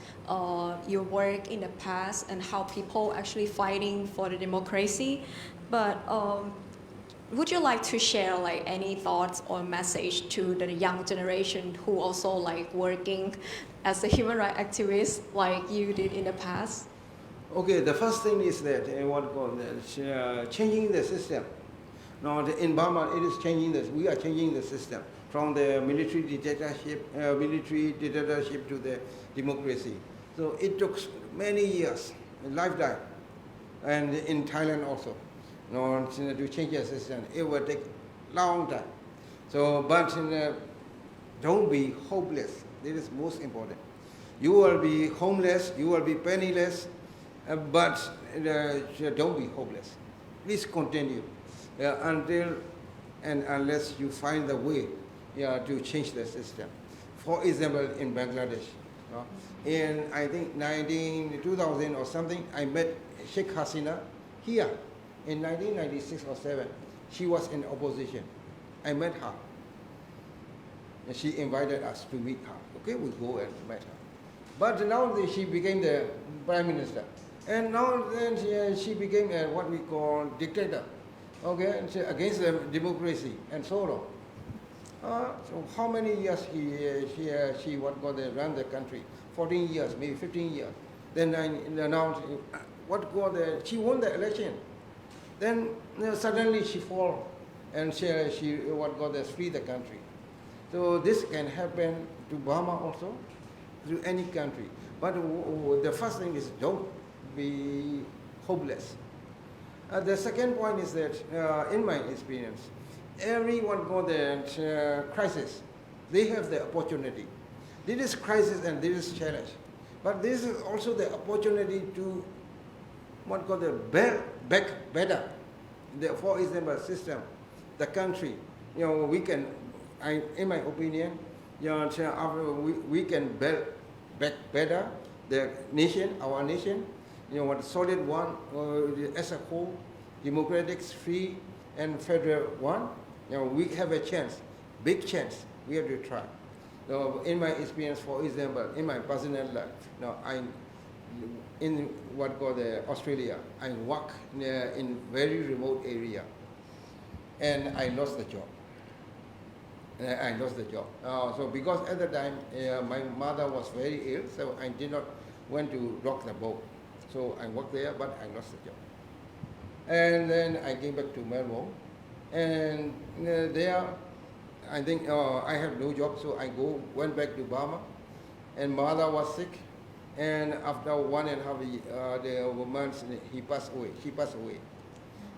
your work in the past and how people actually fighting for the democracy. But would you like to share like any thoughts or message to the young generation who also like working as a human rights activist like you did in the past? Okay, the first thing is that changing the system. Now, in Burma, it is changing this. We are changing the system from the military dictatorship to the democracy. So it took many years, a lifetime, and in Thailand also. to change the system. It will take long time. So, but don't be hopeless. This is most important. You will be homeless, you will be penniless, but don't be hopeless. Please continue until and unless you find the way to change the system. For example, in Bangladesh, in I think 2000 or something, I met Sheikh Hasina here in 1996 or 7. She was in opposition. I met her. And she invited us to meet her. Okay, we go and met her. But now she became the prime minister. And now then she became what we call dictator. Okay, and against the democracy and so on. So how many years she run the country? 14 years, maybe 15 years. Then now she won the election. Then suddenly she fall, and she free the country. So this can happen to Burma also, to any country. But the first thing is don't be hopeless. The second point is that, in my experience, everyone got the crisis. They have the opportunity. This is crisis and this is challenge. But this is also the opportunity to back better. For example, system, the country. We can, in my opinion, we can build back better the nation, our nation. Solid one as a whole, democratic, free, and federal one. We have a chance, big chance. We have to try. In my experience, for example, in my personal life, in Australia, I work in very remote area, and I lost the job. So because at the time my mother was very ill, so I did not went to rock the boat. So I worked there, but I lost the job. And then I came back to Melbourne, and there I think I have no job, so I went back to Burma, and mother was sick, and after 1.5 months, she passed away.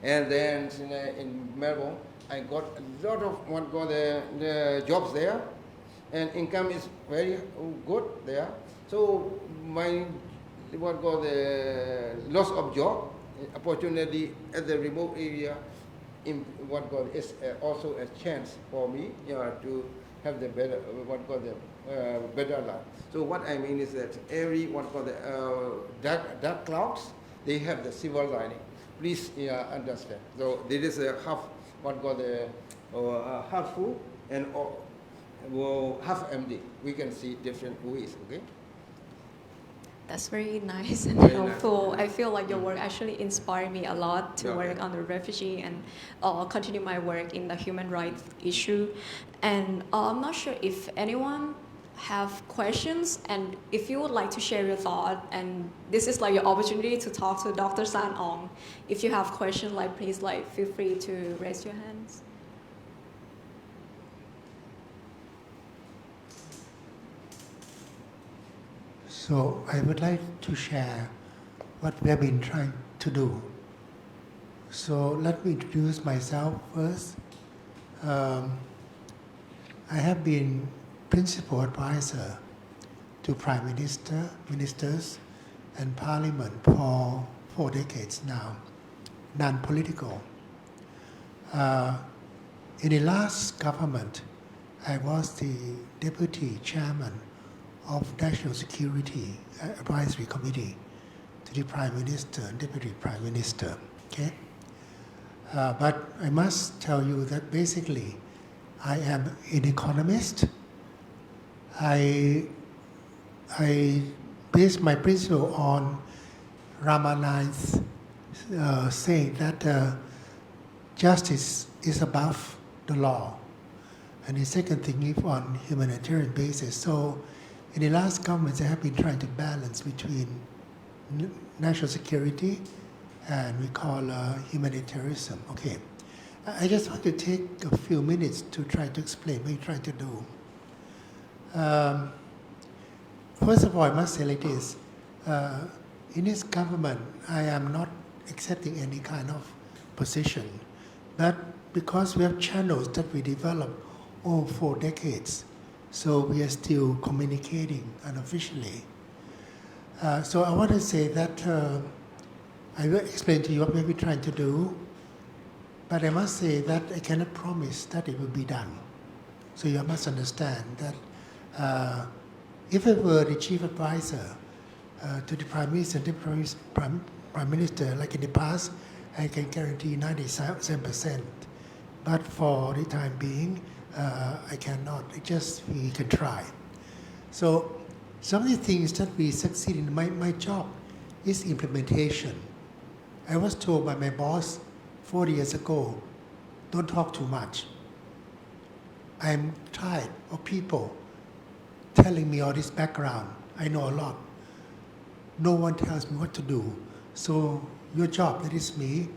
And then in Melbourne, I got a lot of the jobs there, and income is very good there. So my the loss of job opportunity at the remote area is also a chance for me to have the better better life. So what I mean is that every dark clouds, they have the silver lining. Please understand. So this is a half half full and half empty. We can see different ways. Okay. That's very nice and Very helpful. nice. I feel like your work actually inspired me a lot to work on the refugee and continue my work in the human rights issue. And I'm not sure if anyone have questions, and if you would like to share your thought, and this is like your opportunity to talk to Dr. Sann Aung. If you have questions, please feel free to raise your hands. So I would like to share what we have been trying to do. So let me introduce myself first. I have been principal advisor to Prime Minister, ministers, and Parliament for 4 decades now, non-political. In the last government, I was the deputy chairman of National Security Advisory Committee to the Prime Minister and Deputy Prime Minister. Okay? But I must tell you that basically I am an economist. I base my principle on Ramanand's saying that justice is above the law. And the second thing is on humanitarian basis. So in the last governments, I have been trying to balance between national security and we call humanitarianism. Okay. I just want to take a few minutes to try to explain what we're trying to do. First of all, I must say like this. In this government, I am not accepting any kind of position. But because we have channels that we developed over 4 decades, so we are still communicating unofficially. So I want to say that I will explain to you what we're trying to do, but I must say that I cannot promise that it will be done. So you must understand that if I were the chief advisor to the Prime Minister and the Prime Minister, like in the past, I can guarantee 97%. But for the time being, I cannot. We can try. So some of the things that we succeed in, my job is implementation. I was told by my boss 40 years ago, don't talk too much. I'm tired of people telling me all this background. I know a lot. No one tells me what to do. So your job, that is me,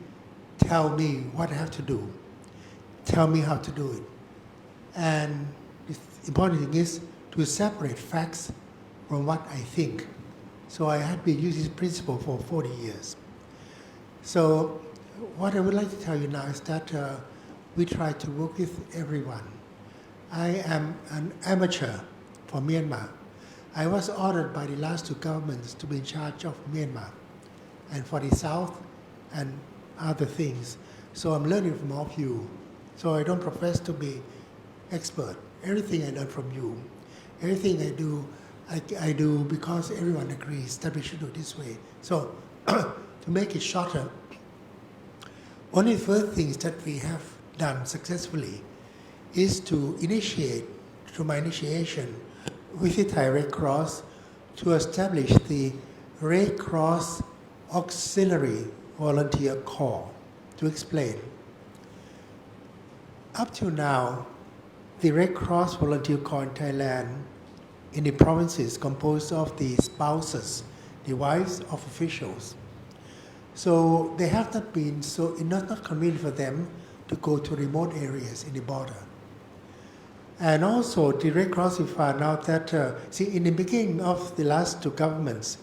tell me what I have to do. Tell me how to do it. And the important thing is to separate facts from what I think. So I had been using this principle for 40 years. So what I would like to tell you now is that we try to work with everyone. I am an amateur for Myanmar. I was ordered by the last 2 governments to be in charge of Myanmar and for the South and other things. So I'm learning from all of you. So I don't profess to be expert. Everything I learn from you. Everything I do, I do because everyone agrees that we should do it this way. So to make it shorter, one of the first things that we have done successfully is to initiate, through my initiation, with the Thai Red Cross, to establish the Red Cross Auxiliary Volunteer Corps. To explain, up till now, the Red Cross Volunteer Corps in Thailand, in the provinces, composed of the spouses, the wives of officials. So they have not been, so it's not convenient for them to go to remote areas in the border. And also, the Red Cross, we found out that, in the beginning of the last 2 governments,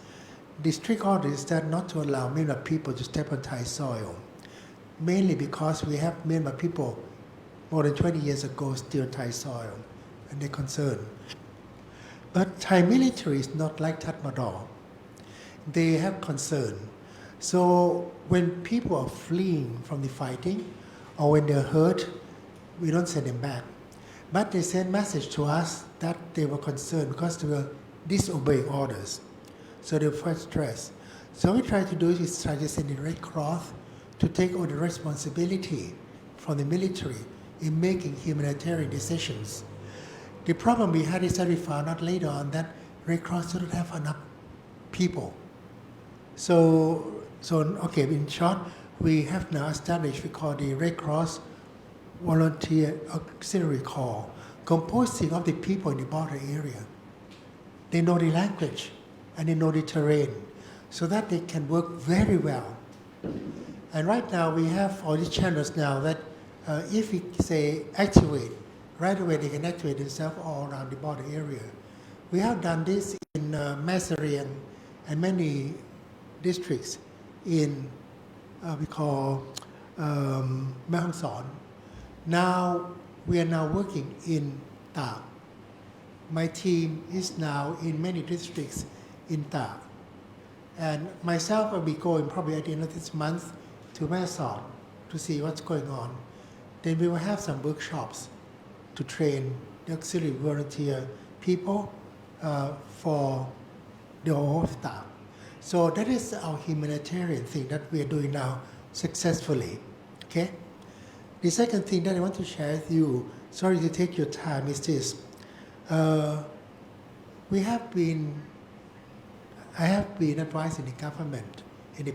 the strict order is that not to allow Myanmar people to step on Thai soil, mainly because we have Myanmar people more than 20 years ago still on Thai soil, and they're concerned. But Thai military is not like Tatmadaw. They have concern. So when people are fleeing from the fighting, or when they're hurt, we don't send them back. But they send message to us that they were concerned because they were disobeying orders. So they were quite stressed. So what we try to do is try to send the Red Cross to take over the responsibility from the military in making humanitarian decisions. The problem we had is that we found out later on that Red Cross didn't have enough people. So in short, we have now established we call the Red Cross Volunteer Auxiliary Corps, composing of the people in the border area. They know the language and they know the terrain, so that they can work very well. And right now we have all these channels now that if we say activate, right away they can activate themselves all around the border area. We have done this in Mae Sot and many districts in we call Mae Sot. Now we are now working in Ta. My team is now in many districts in Ta. And myself will be going probably at the end of this month to Mae Sot to see what's going on. Then we will have some workshops to train the auxiliary volunteer people for the whole of Ta. So that is our humanitarian thing that we are doing now successfully. Okay? The second thing that I want to share with you, sorry to take your time, is this. I have been advising the government in the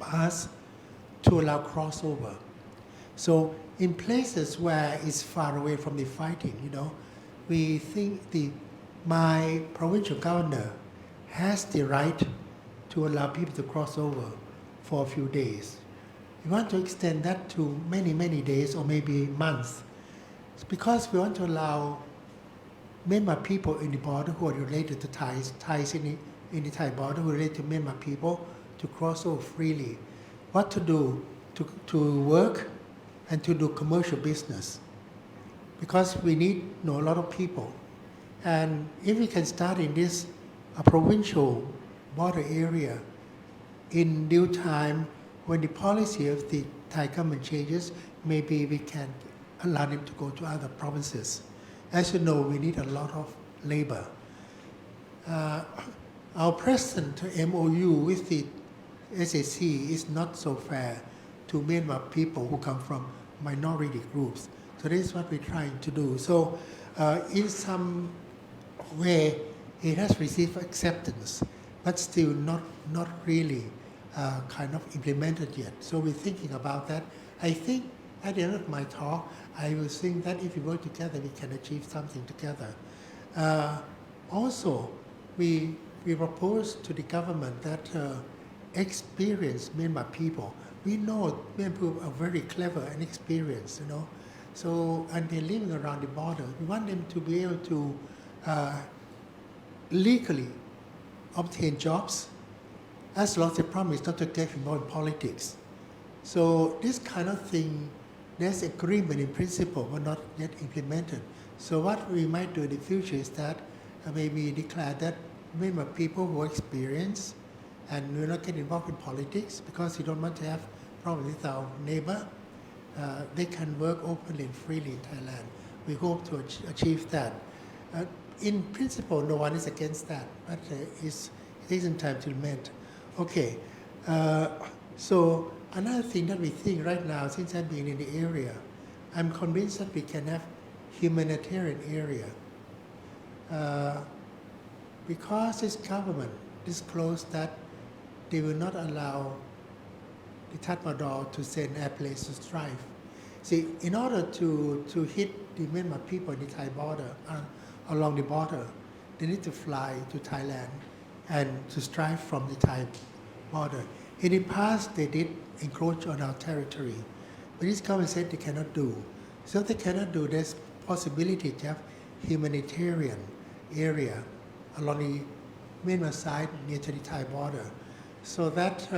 past to allow crossover. So in places where it's far away from the fighting, we think my provincial governor has the right to allow people to cross over for a few days. We want to extend that to many, many days or maybe months. It's because we want to allow Myanmar people in the border who are related to Thais in the Thai border who are related to Myanmar people to cross over freely. What to do? to work and to do commercial business, because we need a lot of people. And if we can start in this provincial border area, in due time, when the policy of the Thai government changes, maybe we can allow them to go to other provinces. As you know, we need a lot of labor. Our present MOU with the SAC is not so fair to Myanmar people who come from minority groups. So this is what we're trying to do. So in some way, it has received acceptance, but still not really kind of implemented yet. So we're thinking about that. I think at the end of my talk, I will think that if we work together, we can achieve something together. Also, we propose to the government that experienced Myanmar people, we know Myanmar people are very clever and experienced, So, and they're living around the border. We want them to be able to legally obtain jobs, as long as they promise not to get involved in politics. So this kind of thing, there's agreement in principle, but not yet implemented. So what we might do in the future is that maybe declare that Myanmar people who are experienced and will not get involved in politics because we don't want to have problems with our neighbor, they can work openly and freely in Thailand. We hope to achieve that. In principle, no one is against that, but it takes some time to implement. Okay, so another thing that we think right now, since I've been in the area, I'm convinced that we can have humanitarian area. Because this government disclosed that they will not allow the Tatmadaw to send airplanes to strive. See, in order to hit the Myanmar people in the Thai border, along the border, they need to fly to Thailand and to strive from the Thai border. In the past, they did encroach on our territory, but this government said they cannot do. So if they cannot do, there's possibility to have humanitarian area along the Myanmar side near to the Thai border, so that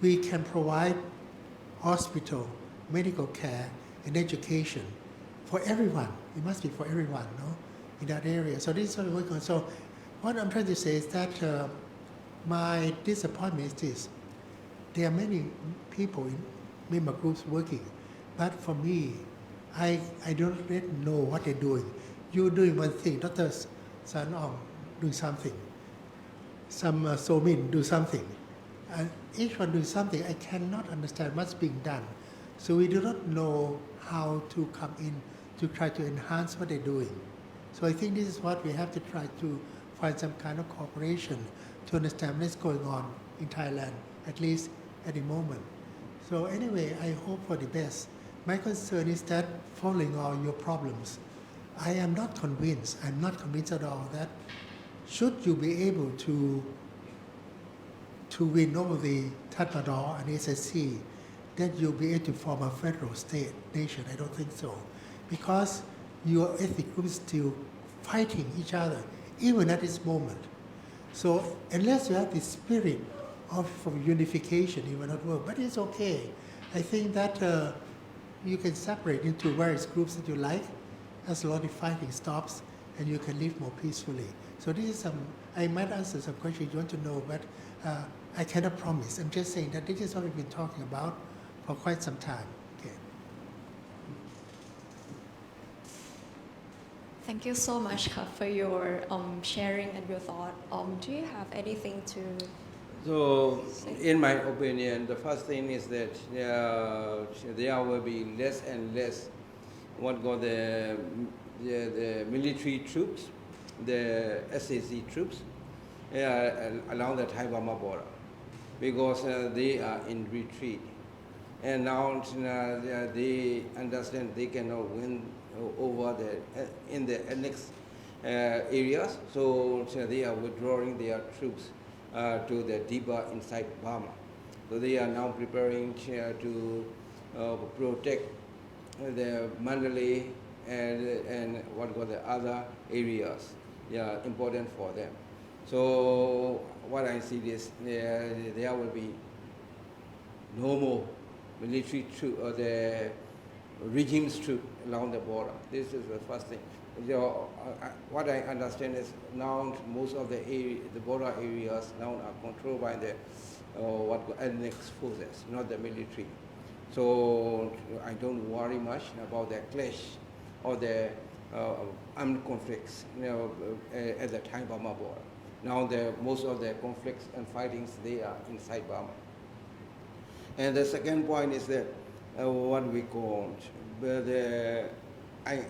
we can provide hospital, medical care, and education for everyone. It must be for everyone, in that area. So this is what we're working on. So what I'm trying to say is that my disappointment is this: there are many people in Myanmar groups working, but for me, I don't really know what they're doing. You're doing one thing, Dr. Sann Aung doing something, some Somin do something. Each one doing something, I cannot understand what's being done. So we do not know how to come in to try to enhance what they're doing. So I think this is what we have to try to find some kind of cooperation to understand what's going on in Thailand, at least at the moment. So anyway, I hope for the best. My concern is that following all your problems, I am not convinced, I'm not convinced at all that should you be able to win over the Tatmadaw and SSC, that you'll be able to form a federal state nation. I don't think so. Because your ethnic groups still fighting each other, even at this moment. So unless you have the spirit of unification, it will not work. But it's okay. I think that you can separate into various groups that you like, as long as the fighting stops, and you can live more peacefully. So this is I might answer some questions you want to know, but I cannot promise. I'm just saying that this is what we've been talking about for quite some time. Okay. Thank you so much for your sharing and your thought. Do you have anything to So, say? in my opinion, the first thing is that there will be less and less the military troops, the SAC troops along the Thai-Burma border, because they are in retreat. And now they understand they cannot win over in the next areas, so they are withdrawing their troops to the deeper inside Burma. So they are now preparing to protect the Mandalay and the other areas. They are important for them. So what I see is there will be no more military troop or the regime's troop along the border. This is the first thing. What I understand is now most of the border areas now are controlled by the ethnic forces, not the military. So I don't worry much about the clash or the armed conflicts, at the Thai Burma border. Now most of the conflicts and fightings, they are inside Burma. And the second point is that what we call, I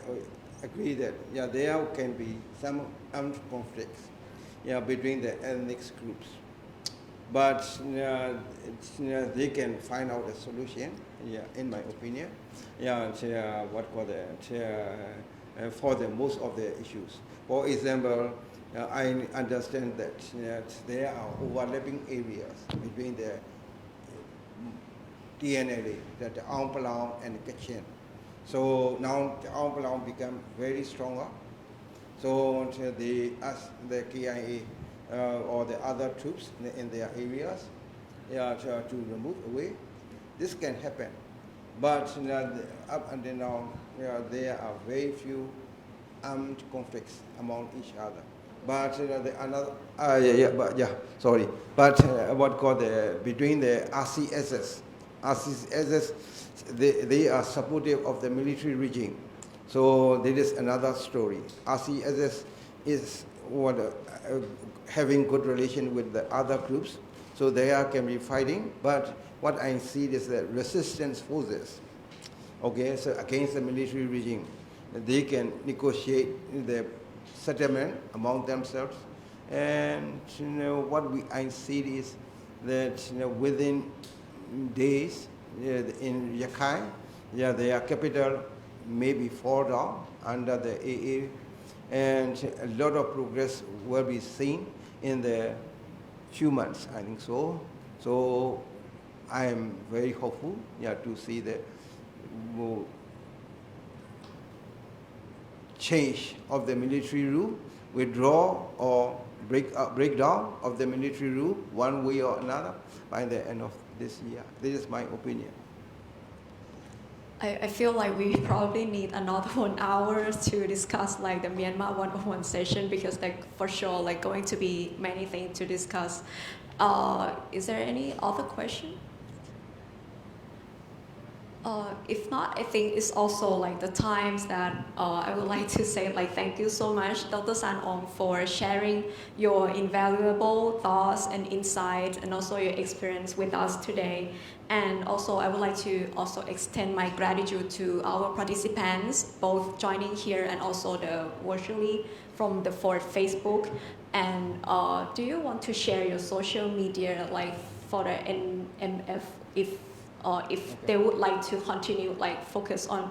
agree that there can be some armed conflicts between the ethnic groups, but they can find out a solution, in my opinion, for the most of the issues. For example, I understand that there are overlapping areas between the TNLA, that the Aung Palang and Kachin. So now the Aung Palang become very stronger. So they ask the KIA or the other troops in their areas to remove away. This can happen, but up until now there are very few armed conflicts among each other. But between the RCSS, they are supportive of the military regime. So there is another story. RCSS is having good relation with the other groups, so they can be fighting. But what I see is that resistance forces, so against the military regime, they can negotiate the settlement among themselves. And what I see is that within days in Rakhine, their capital maybe fall down under the AA, and a lot of progress will be seen in the few months, I think so. So I am very hopeful to see the change of the military rule, withdraw or breakdown of the military rule one way or another by the end of this year. This is my opinion. I feel like we probably need another 1 hour to discuss like the Myanmar 101 session, because for sure going to be many things to discuss. Is there any other question? If not, I think it's also the times that I would like to say thank you so much, Dr. Sann Aung, for sharing your invaluable thoughts and insights and also your experience with us today. And also I would like to also extend my gratitude to our participants, both joining here and also virtually from the Fort Facebook. And do you want to share your social media for the NMF if they would like to continue focus on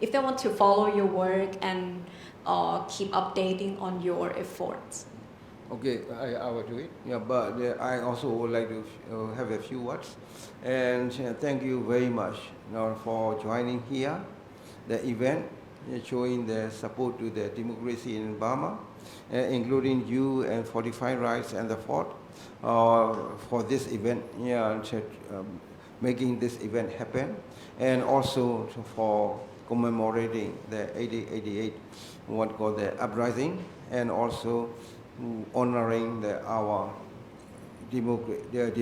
if they want to follow your work and keep updating on your efforts? Okay, I will do it. But I also would like to have a few words. And thank you very much for joining here, the event, showing the support to the democracy in Burma, including you and 45 Rights and the Fort for this event, making this event happen, and also for commemorating the 88 the uprising, and also honoring our democratic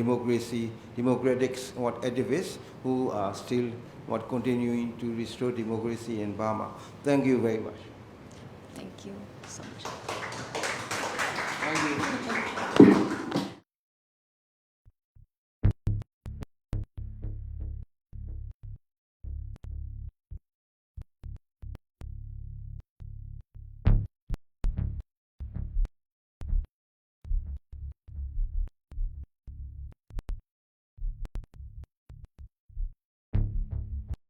activists who are still continuing to restore democracy in Burma. Thank you very much. Thank you so much. Thank you.